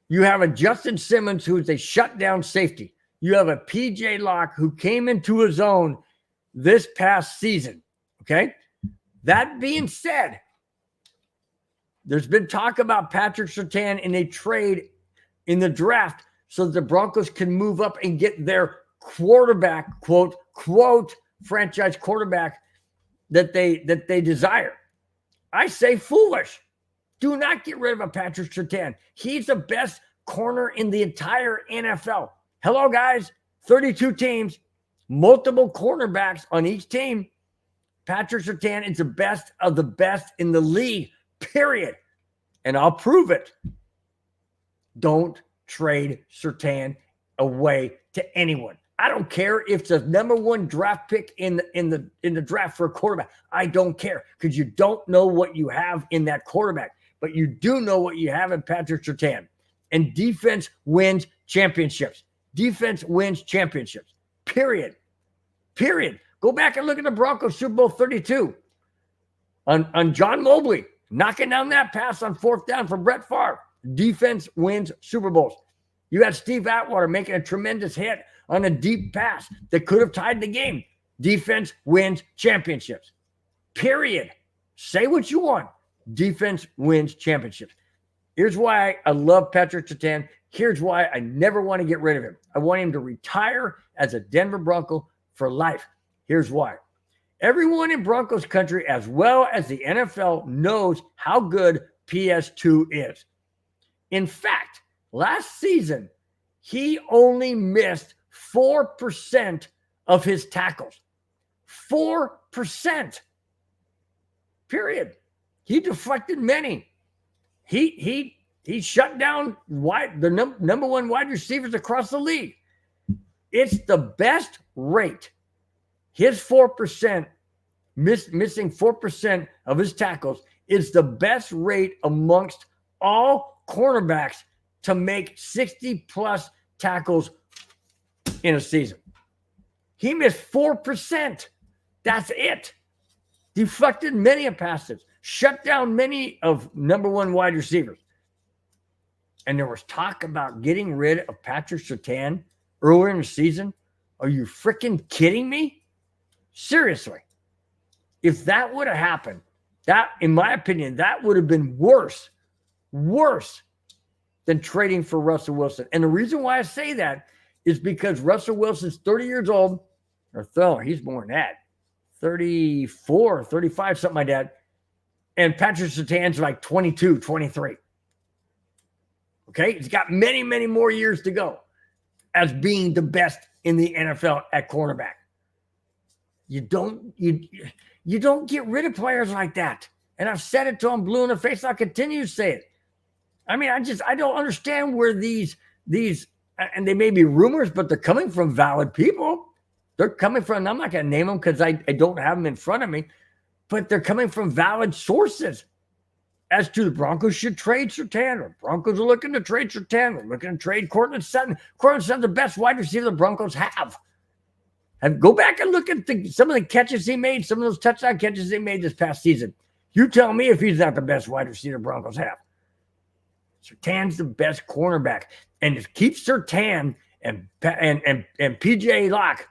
You have a Justin Simmons who is a shutdown safety. You have a PJ Locke who came into his own this past season. Okay? That being said, there's been talk about Patrick Surtain in a trade in the draft so that the Broncos can move up and get their quarterback, quote, franchise quarterback that they desire. I say foolish. Do not get rid of a Patrick Surtain. He's the best corner in the entire NFL. Hello, guys. 32 teams, multiple cornerbacks on each team. Patrick Surtain is the best of the best in the league, period. And I'll prove it. Don't trade Surtain away to anyone. I don't care if it's the number one draft pick in the draft for a quarterback. I don't care because you don't know what you have in that quarterback, but you do know what you have in Patrick Surtain. And defense wins championships. Defense wins championships. Period. Go back and look at the Broncos Super Bowl 32 on John Mobley knocking down that pass on 4th down for Brett Favre. Defense wins Super Bowls. You had Steve Atwater making a tremendous hit on a deep pass that could have tied the game. Defense wins championships. Period. Say what you want. Defense wins championships. Here's why I love Patrick Surtain. Here's why I never want to get rid of him. I want him to retire as a Denver Bronco for life. Here's why. Everyone in Broncos country, as well as the NFL, knows how good PS2 is. In fact, last season, he only missed 4% of his tackles. 4%. Period. He deflected many. He shut down the number one wide receivers across the league. It's the best rate. His 4%, missing 4% of his tackles, is the best rate amongst all cornerbacks to make 60-plus tackles in a season. He missed 4%. That's it. Deflected many of passes. Shut down many of number one wide receivers. And there was talk about getting rid of Patrick Surtain earlier in the season. Are you freaking kidding me? Seriously. If that would have happened, that, in my opinion, that would have been worse than trading for Russell Wilson. And the reason why I say that is because Russell Wilson's 30 years old, or he's more than that, 34, 35, something like that. And Patrick Surtain's like 22, 23. Okay? He's got many, many more years to go as being the best in the NFL at cornerback. You don't get rid of players like that. And I've said it to him blue in the face. I'll continue to say it. I mean, I don't understand where these, and they may be rumors, but they're coming from valid people. They're coming from, I'm not going to name them because I don't have them in front of me. but they're coming from valid sources as to the Broncos should trade Surtain, or Broncos are looking to trade Surtain. We're looking to trade Cortland Sutton. Cortland Sutton's the best wide receiver the Broncos have. And go back and look at some of the catches he made, some of those touchdown catches he made this past season. You tell me if he's not the best wide receiver Broncos have. Surtain's the best cornerback. And to keep Surtain and PJ Locke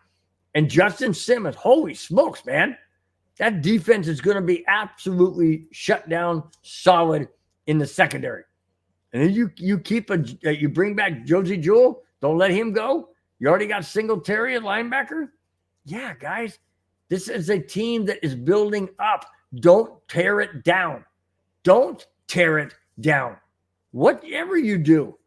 and Justin Simmons, holy smokes, man. That defense is going to be absolutely shut down solid in the secondary. And then you bring back Josie Jewell. Don't let him go. You already got Singletary at linebacker. Yeah, guys, this is a team that is building up. Don't tear it down. Don't tear it down. Whatever you do,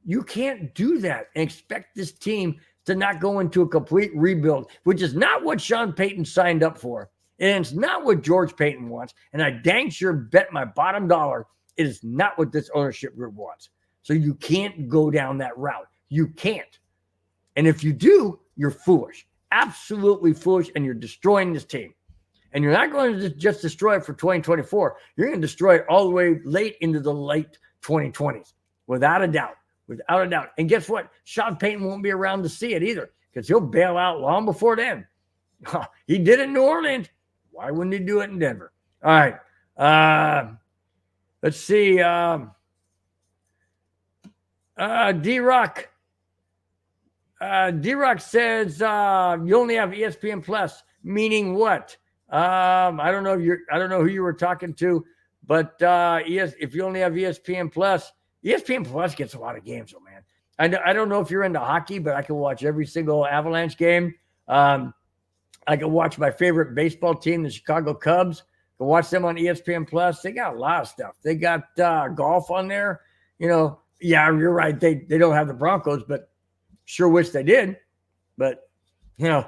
you can't do that and expect this team to not go into a complete rebuild, which is not what Sean Payton signed up for. And it's not what George Payton wants. And I dang sure bet my bottom dollar it is not what this ownership group wants. So you can't go down that route. You can't. And if you do, you're foolish. Absolutely foolish, and you're destroying this team. And you're not going to just destroy it for 2024. You're going to destroy it all the way late into the late 2020s, without a doubt. Without a doubt. And guess what? Sean Payton won't be around to see it either, because he'll bail out long before then. He did it in New Orleans. Why wouldn't he do it in Denver? All right. Let's see. D-Rock. D-Rock says you only have ESPN Plus, meaning what? I don't know who you were talking to, but if you only have ESPN Plus gets a lot of games, man. I don't know if you're into hockey, but I can watch every single Avalanche game. I can watch my favorite baseball team, the Chicago Cubs. I can watch them on ESPN Plus. They got a lot of stuff. They got golf on there. Yeah, you're right. They don't have the Broncos, but sure wish they did. But the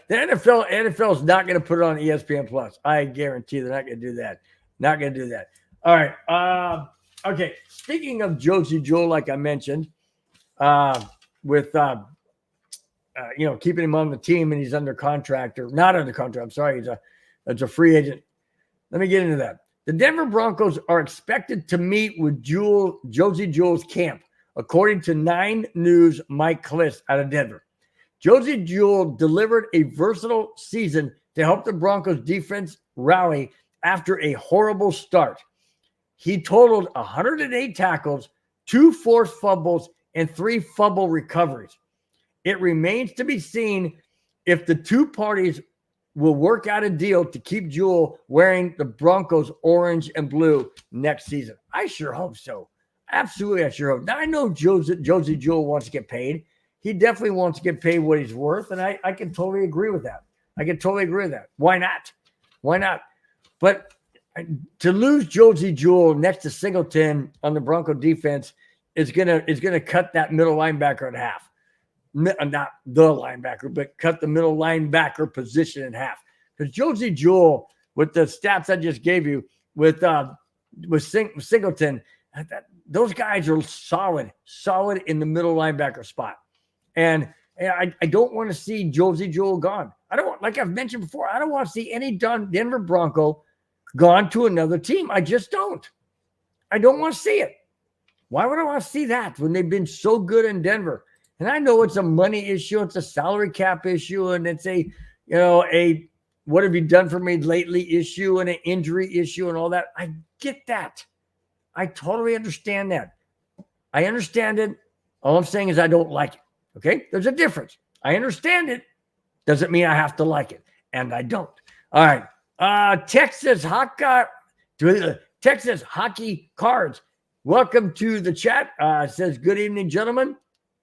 NFL is not going to put it on ESPN Plus. I guarantee they're not going to do that. Not going to do that. All right. Okay. Speaking of Josie Jewell, like I mentioned, with keeping him on the team, and he's under contract, or not under contract. I'm sorry, he's a free agent. Let me get into that. The Denver Broncos are expected to meet with Josie Jewell's camp, according to 9 News Mike Kliss out of Denver. Josie Jewell delivered a versatile season to help the Broncos defense rally after a horrible start. He totaled 108 tackles, 2 forced fumbles, and 3 fumble recoveries. It remains to be seen if the two parties will work out a deal to keep Jewell wearing the Broncos orange and blue next season. I sure hope so. Absolutely, I sure hope. Now, I know Josie Jewell wants to get paid. He definitely wants to get paid what he's worth, and I can totally agree with that. Why not? Why not? But to lose Josie Jewell next to Singleton on the Bronco defense is gonna cut that middle linebacker in half. Not the linebacker, but cut the middle linebacker position in half. Because Josie Jewell, with the stats I just gave you, with Singleton, those guys are solid in the middle linebacker spot. And I don't want to see Josie Jewell gone. Like I've mentioned before, I don't want to see any Denver Bronco gone to another team. I just don't. I don't want to see it. Why would I want to see that when they've been so good in Denver? And I know it's a money issue, it's a salary cap issue, and it's a what have you done for me lately issue, and an injury issue, and all that. I get that. I totally understand that. I understand it. All I'm saying is I don't like it. Okay? There's a difference. I understand it. Doesn't mean I have to like it. And I don't. All right. Texas Hockey Cards. Welcome to the chat. Says, good evening, gentlemen.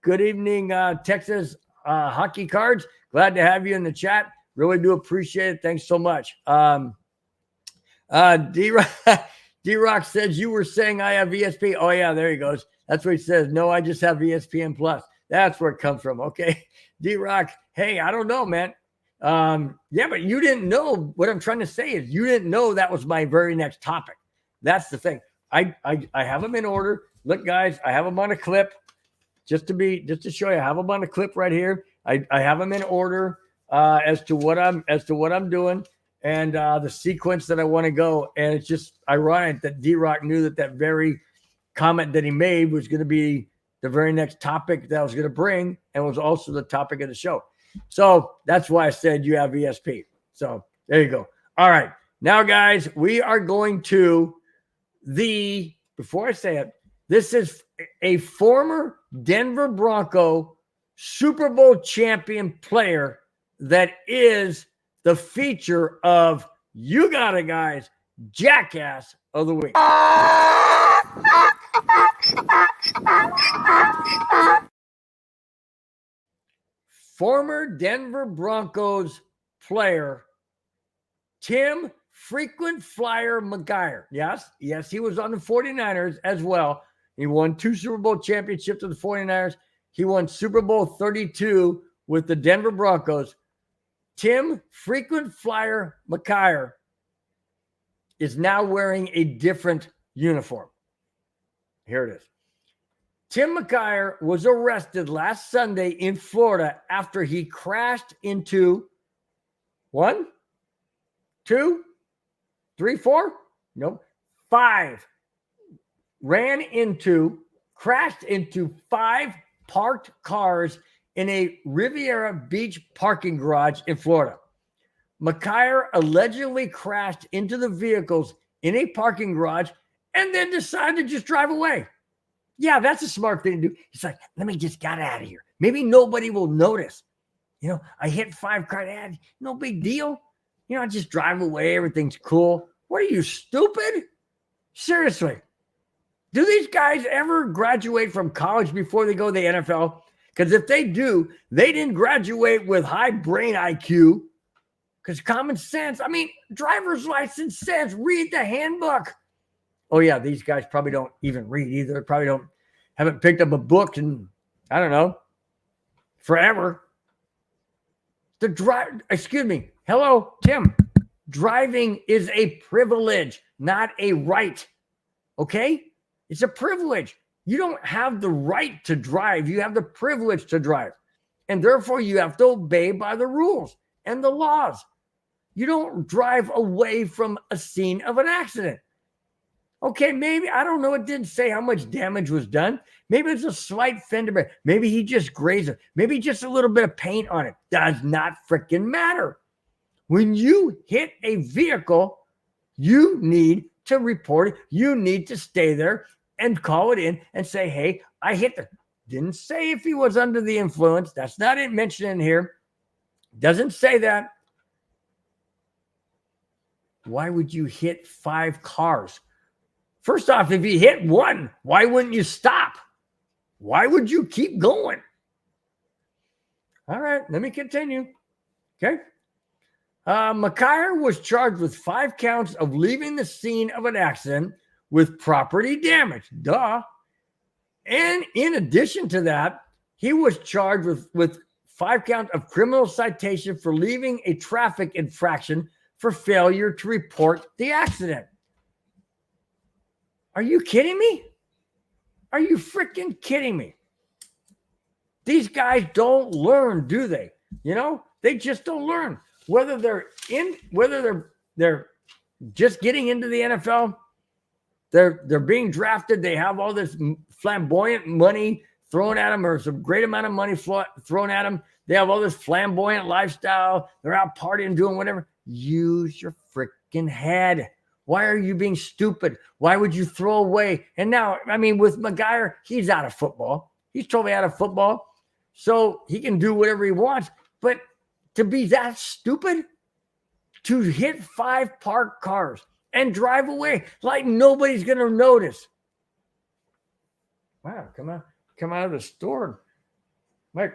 Good evening, Texas Hockey Cards. Glad to have you in the chat. Really do appreciate it. Thanks so much. D-Rock says, you were saying I have ESPN. Oh, yeah, there he goes. That's what he says. No, I just have ESPN Plus. That's where it comes from. Okay. D-Rock, hey, I don't know, man. Yeah, but you didn't know. What I'm trying to say is you didn't know that was my very next topic. That's the thing. I have them in order. Look, guys, I have them on a clip. Just to show you, I have them on a clip right here. I have them in order as to what I'm doing. and the sequence that I want to go. And it's just ironic that D-Rock knew that that very comment that he made was going to be the very next topic that I was going to bring, and was also the topic of the show. So that's why I said you have ESP. So there you go. All right. Now, guys, we are going to before I say it, this is a former Denver Bronco Super Bowl champion player that is the feature of You Got It, guys, Jackass of the Week. Former Denver Broncos player Tim Frequent Flyer McGuire. Yes, he was on the 49ers as well. He won 2 Super Bowl championships with the 49ers. He won Super Bowl 32 with the Denver Broncos. Tim Frequent Flyer McGuire is now wearing a different uniform. Here it is. Tim McGuire was arrested last Sunday in Florida after he crashed into 1, 2, 3, 4, nope, 5. Crashed into 5 parked cars in a Riviera Beach parking garage in Florida. McGuire allegedly crashed into the vehicles in a parking garage and then decided to just drive away. Yeah, that's a smart thing to do. He's like, let me just get out of here. Maybe nobody will notice. I hit 5 cars. No big deal. I just drive away. Everything's cool. What are you, stupid? Seriously. Do these guys ever graduate from college before they go to the NFL? Because if they do, they didn't graduate with high brain IQ. Because common sense, driver's license says read the handbook. Oh, yeah, these guys probably don't even read either. Probably haven't picked up a book in, I don't know, forever. Excuse me. Hello, Tim. Driving is a privilege, not a right. Okay? It's a privilege. You don't have the right to drive. You have the privilege to drive. And therefore, you have to obey by the rules and the laws. You don't drive away from a scene of an accident. Okay, maybe, I don't know, it didn't say how much damage was done. Maybe it's a slight fender. Maybe he just grazed it. Maybe just a little bit of paint on it. Does not freaking matter. When you hit a vehicle, you need to report it. You need to stay there and call it in and say, hey, I hit them. Didn't say if he was under the influence. That's not it mentioned in here. Doesn't say that. Why would you hit 5 cars? First off, if you hit 1, why wouldn't you stop? Why would you keep going? All right, let me continue. Okay. McGuire was charged with 5 counts of leaving the scene of an accident with property damage. Duh. And in addition to that, he was charged with 5 counts of criminal citation for leaving a traffic infraction for failure to report the accident. Are you kidding me? Are you freaking kidding me? These guys don't learn, do they? They just don't learn. Whether they're just getting into the NFL, they're being drafted, they have all this flamboyant money thrown at them, or some great amount of money thrown at them. They have all this flamboyant lifestyle. They're out partying, doing whatever. Use your freaking head. Why are you being stupid? Why would you throw away? And now, with McGuire, he's out of football. He's totally out of football. So he can do whatever he wants. But to be that stupid, to hit 5 parked cars and drive away like nobody's going to notice. Wow, come out of the store. My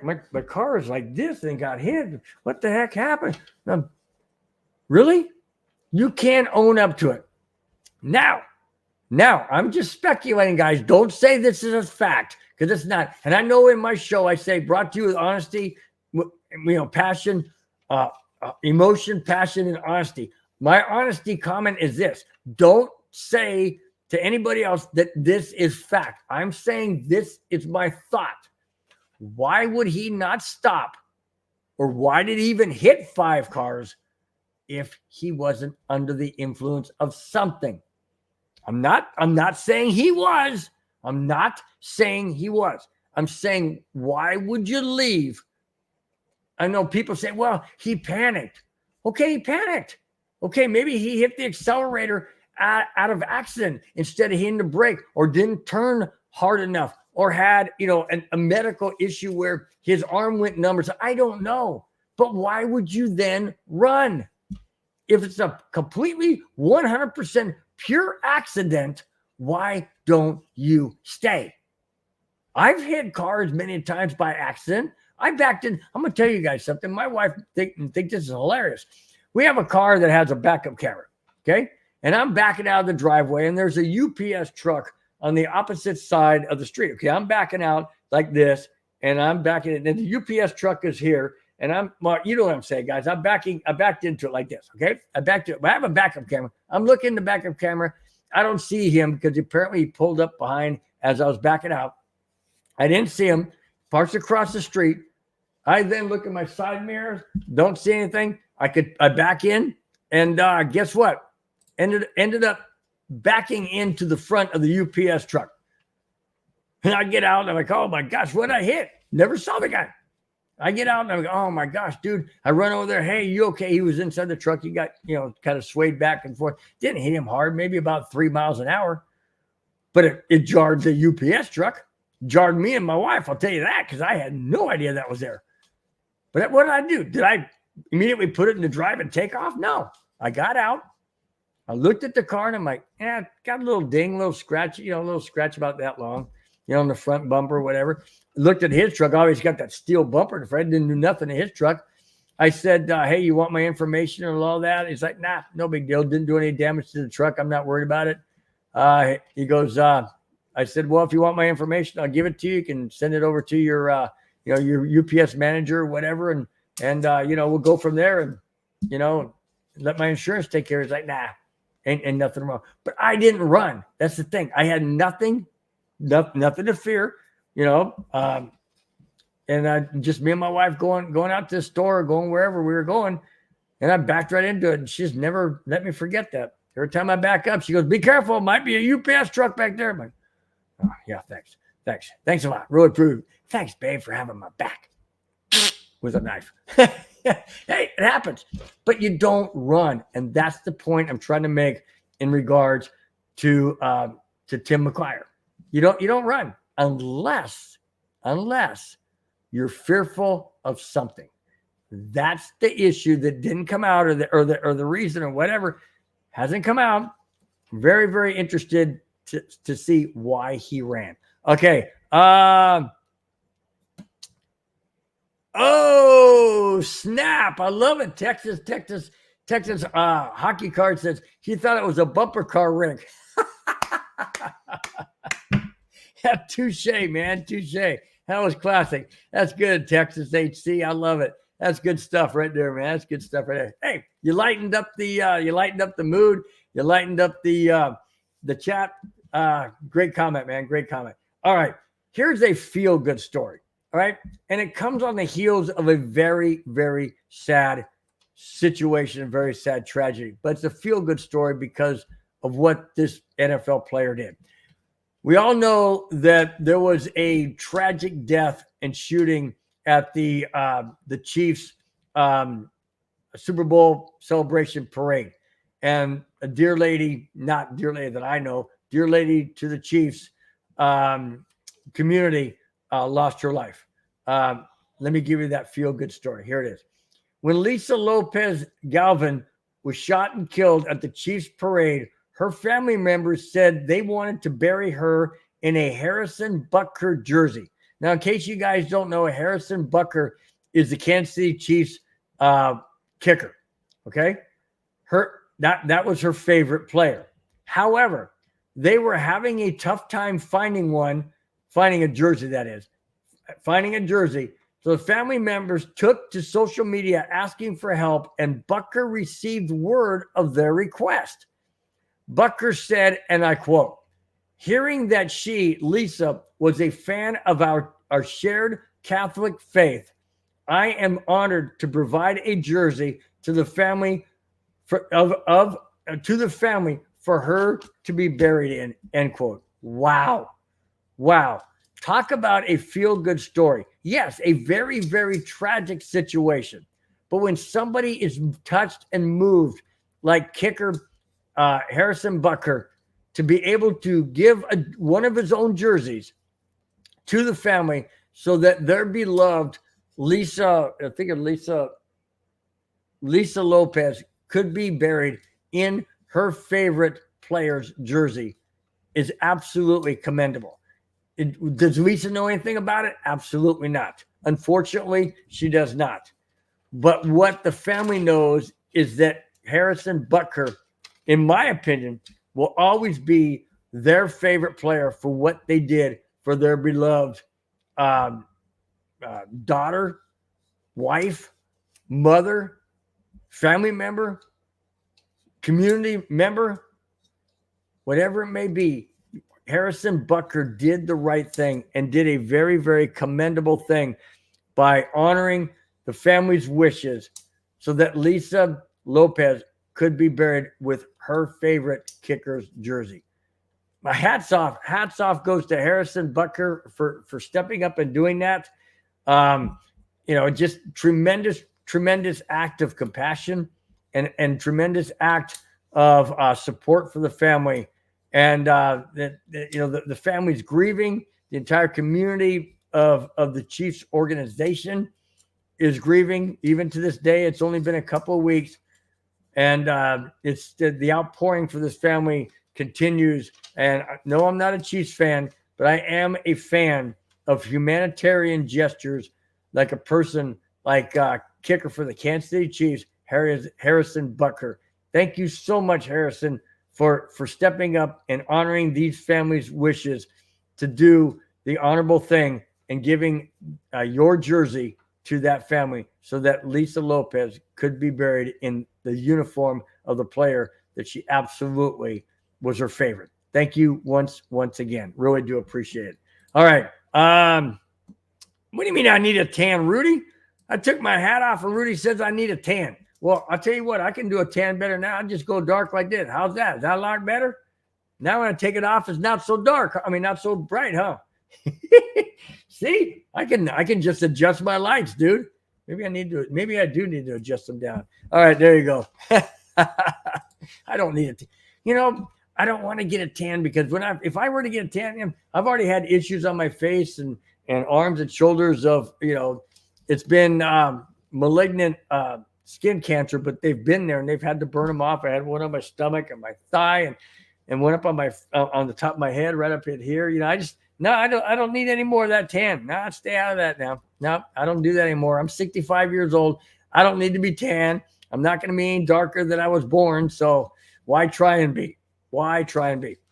car is like this and got hit. What the heck happened? Really? You can't own up to it. Now, I'm just speculating, guys. Don't say this is a fact, because it's not. And I know in my show I say brought to you with honesty, passion, emotion, passion, and honesty. My honesty comment is this. Don't say to anybody else that this is fact. I'm saying this is my thought. Why would he not stop? Or why did he even hit 5 cars if he wasn't under the influence of something. I'm not saying he was. I'm not saying he was. I'm saying, why would you leave? I know people say, well, he panicked. Okay, he panicked. Okay, maybe he hit the accelerator out of accident instead of hitting the brake, or didn't turn hard enough, or had, a medical issue where his arm went numb. I don't know. But why would you then run? If it's a completely 100% pure accident, why don't you stay? I've hit cars many times by accident. I backed in. I'm going to tell you guys something. My wife think this is hilarious. We have a car that has a backup camera, okay? And I'm backing out of the driveway, and there's a UPS truck on the opposite side of the street, okay? I'm backing out like this, and I'm backing in, and the UPS truck is here, and you know what I'm saying, guys. I backed into it like this, okay? I have a backup camera. I'm looking in the backup camera. I don't see him because apparently he pulled up behind as I was backing out. I didn't see him. Parks across the street. I then look at my side mirrors. Don't see anything. I back in, and guess what? Ended up backing into the front of the UPS truck. And I get out, and I'm like, oh my gosh, what did I hit? Never saw the guy. I get out, and I'm like, oh my gosh, dude. I run over there. Hey, you okay? He was inside the truck. He got, kind of swayed back and forth. Didn't hit him hard, maybe about 3 miles an hour. But it jarred the UPS truck. Jarred me and my wife, I'll tell you that, because I had no idea that was there. But what did I do? Did I immediately put it in the drive and take off? No. I got out. I looked at the car, and I'm like, got a little ding, a little scratch, a little scratch about that long, on the front bumper or whatever. Looked at his truck. Always got that steel bumper. The friend didn't do nothing to his truck. I said, hey, you want my information and all that? He's like, nah, no big deal. Didn't do any damage to the truck. I'm not worried about it. He goes, I said, well, if you want my information, I'll give it to you. You can send it over to your, your UPS manager or whatever. And we'll go from there, and, let my insurance take care of it. He's like, nah, ain't nothing wrong. But I didn't run. That's the thing. I had nothing to fear, and just me and my wife going out to the store, going wherever we were going. And I backed right into it. And she's never let me forget that. Every time I back up, she goes, be careful. It might be a UPS truck back there. I'm like, oh, yeah, thanks a lot. Really approved. Thanks, babe, for having my back with a knife. Hey, it happens, but you don't run. And that's the point I'm trying to make in regards to Tim McGuire. You don't run unless you're fearful of something. That's the issue that didn't come out, or the reason or whatever hasn't come out. Very, very interested to see why he ran. Okay. Oh, snap. I love it. Texas hockey card says he thought it was a bumper car wreck. Yeah, touche, man. Touche. That was classic. That's good, Texas HC. I love it. That's good stuff right there, man. That's good stuff right there. Hey, you lightened up the mood. You lightened up the chat. Great comment, man. Great comment. All right. Here's a feel-good story. All right. And it comes on the heels of a very, very sad situation, a very sad tragedy. But it's a feel-good story because of what this NFL player did. We all know that there was a tragic death and shooting at the Chiefs Super Bowl celebration parade. And a dear lady, not dear lady that I know, dear lady to the Chiefs community lost her life. Let me give you that feel-good story. Here it is. When Lisa Lopez Galvin was shot and killed at the Chiefs parade, her family members said they wanted to bury her in a Harrison Butker jersey. Now, in case you guys don't know, Harrison Butker is the Kansas City Chiefs kicker. Okay? That was her favorite player. However, they were having a tough time finding a jersey, that is. Finding a jersey. So the family members took to social media asking for help, and Butker received word of their request. Butker said, and I quote, "Hearing that she, Lisa, was a fan of our shared Catholic faith, I am honored to provide a jersey to the family to the family for her to be buried in, end quote. Wow. Wow. Talk about a feel-good story. Yes, a very, very tragic situation. But when somebody is touched and moved, like kicker Harrison Butker, to be able to give one of his own jerseys to the family so that their beloved Lisa Lopez could be buried in her favorite player's jersey is absolutely commendable. Does Lisa know anything about it? Absolutely not. Unfortunately, she does not. But what the family knows is that Harrison Butker, in my opinion, will always be their favorite player for what they did for their beloved daughter, wife, mother, family member, community member, whatever it may be. Harrison Butker did the right thing and did a very, very commendable thing by honoring the family's wishes so that Lisa Lopez could be buried with her favorite kicker's jersey. My hats off goes to Harrison Butker for stepping up and doing that. Just tremendous act of compassion and tremendous act of support for the family. And the family's grieving. The entire community of the Chiefs organization is grieving. Even to this day, it's only been a couple of weeks, and it's the outpouring for this family continues. And no, I'm not a Chiefs fan, but I am a fan of humanitarian gestures, like a person like kicker for the Kansas City Chiefs, Harrison Butker. Thank you so much, Harrison, for stepping up and honoring these families' wishes to do the honorable thing and giving your jersey to that family so that Lisa Lopez could be buried in the uniform of the player that she absolutely was her favorite. Thank you once again. Really do appreciate it. All right. What do you mean I need a tan, Rudy? I took my hat off and Rudy says I need a tan. Well, I'll tell you what, I can do a tan better now. I just go dark like this. How's that? Is that a lot better? Now when I take it off, it's not so dark. I mean, not so bright, huh? See, I can just adjust my lights, dude. Maybe I do need to adjust them down. All right, there you go. I don't need it. I don't want to get a tan because if I were to get a tan, I've already had issues on my face and arms and shoulders of, it's been malignant skin cancer, but they've been there and they've had to burn them off. I had one on my stomach and my thigh and one up on my on the top of my head, right up in here. I don't need any more of that tan. No, stay out of that now. No, I don't do that anymore. I'm 65 years old. I don't need to be tan. I'm not going to be any darker than I was born. So why try and be? What can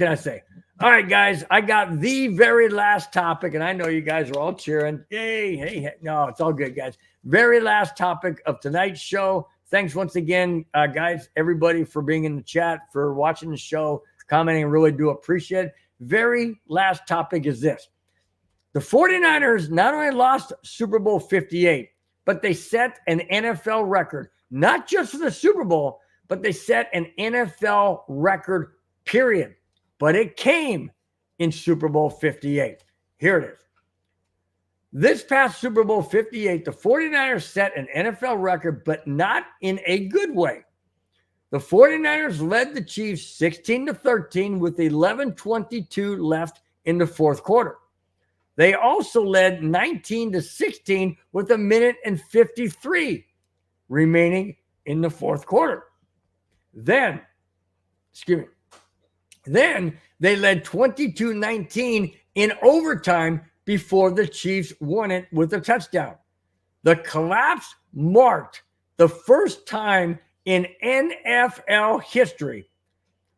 I say? All right, guys, I got the very last topic, and I know you guys are all cheering. Yay, hey, no, it's all good, guys. Very last topic of tonight's show. Thanks once again, guys, everybody for being in the chat, for watching the show, commenting. Really do appreciate it. Very last topic is this. The 49ers not only lost Super Bowl 58, but they set an NFL record, not just for the Super Bowl, but they set an NFL record, period. But it came in Super Bowl 58. Here it is. This past Super Bowl 58, the 49ers set an NFL record, but not in a good way. The 49ers led the Chiefs 16-13 with 11:22 left in the fourth quarter. They also led 19-16 with 1:53 remaining in the fourth quarter. Then they led 22-19 in overtime before the Chiefs won it with a touchdown. The collapse marked the first time in NFL history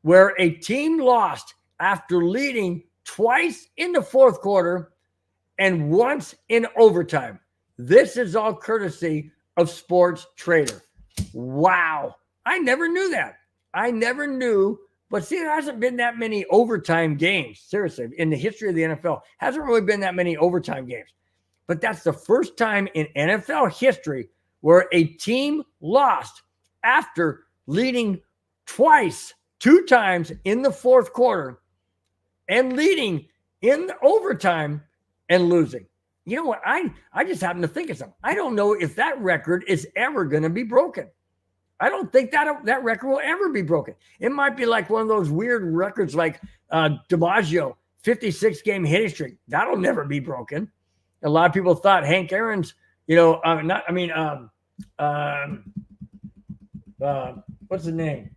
where a team lost after leading twice in the fourth quarter and once in overtime. This is all courtesy of Sports Trader. Wow. I never knew that. I never knew. But see, there hasn't been that many overtime games. Seriously, in the history of the NFL, hasn't really been that many overtime games. But that's the first time in NFL history where a team lost after leading two times in the fourth quarter and leading in overtime and losing. You know what? I just happen to think of something. I don't know if that record is ever going to be broken. I don't think that record will ever be broken. It might be like one of those weird records like DiMaggio, 56-game hitting streak. That'll never be broken. A lot of people thought Hank Aaron's, what's his name?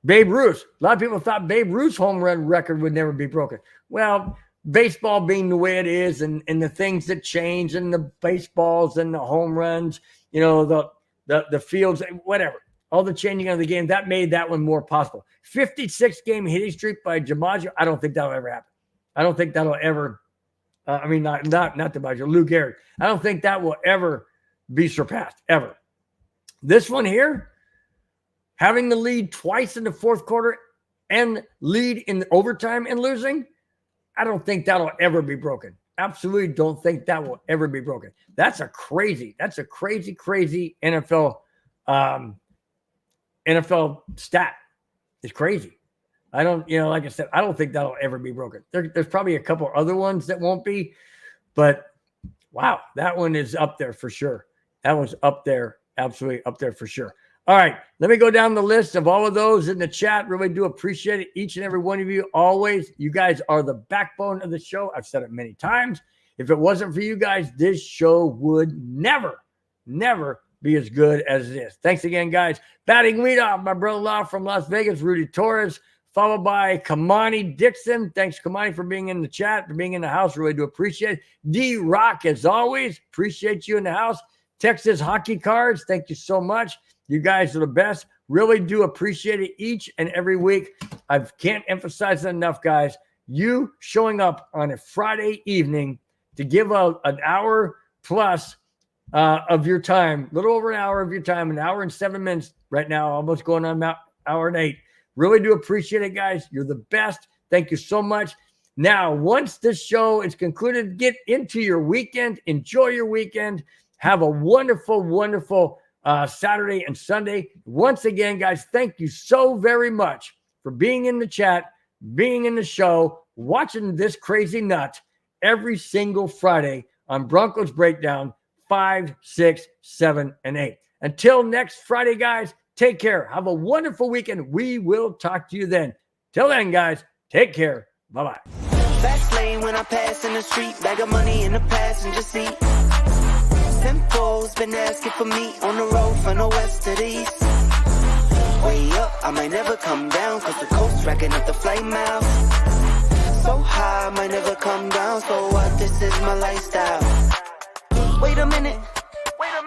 Babe Ruth. A lot of people thought Babe Ruth's home run record would never be broken. Well, baseball being the way it is and the things that change and the baseballs and the home runs, the fields, whatever, all the changing of the game, that made that one more possible. 56-game hitting streak by DiMaggio. I don't think that'll ever happen. I don't think that'll ever, not DiMaggio, Lou Gehrig. I don't think that will ever be surpassed, ever. This one here, having the lead twice in the fourth quarter and lead in overtime and losing, I don't think that'll ever be broken. Absolutely don't think that will ever be broken. That's a crazy NFL stat. It's crazy. I don't, like I said, I don't think that'll ever be broken. There's probably a couple other ones that won't be, but wow, that one is up there for sure. That one's up there, absolutely up there for sure. All right, let me go down the list of all of those in the chat. Really do appreciate it, each and every one of you. Always, you guys are the backbone of the show. I've said it many times. If it wasn't for you guys, this show would never be as good as it is. Thanks again, guys. Batting leadoff, my brother-in-law from Las Vegas, Rudy Torres, followed by Kamani Dixon. Thanks, Kamani, for being in the chat, for being in the house. Really do appreciate it. D-Rock, as always, appreciate you in the house. Texas Hockey Cards, thank you so much. You guys are the best. Really do appreciate it each and every week. I can't emphasize it enough, guys. You showing up on a Friday evening to give out an hour plus of your time, a little over an hour of your time, an hour and 7 minutes right now, almost going on about hour and 8. Really do appreciate it, guys. You're the best. Thank you so much. Now, once this show is concluded, get into your weekend. Enjoy your weekend. Have a wonderful Saturday and Sunday. Once again, guys, thank you so very much for being in the chat, being in the show, watching this crazy nut every single Friday on Broncos Breakdown 5, 6, 7, and 8. Until next Friday, guys, take care. Have a wonderful weekend. We will talk to you then. Till then, guys, take care. Bye-bye. Fast lane when I pass in the street, bag of money in the passenger seat. Simcoe's been asking for me on the road from the west to the east. Way up, I might never come down, cause the coast racking up the flight miles. So high, I might never come down, so what, this is my lifestyle. Wait a minute,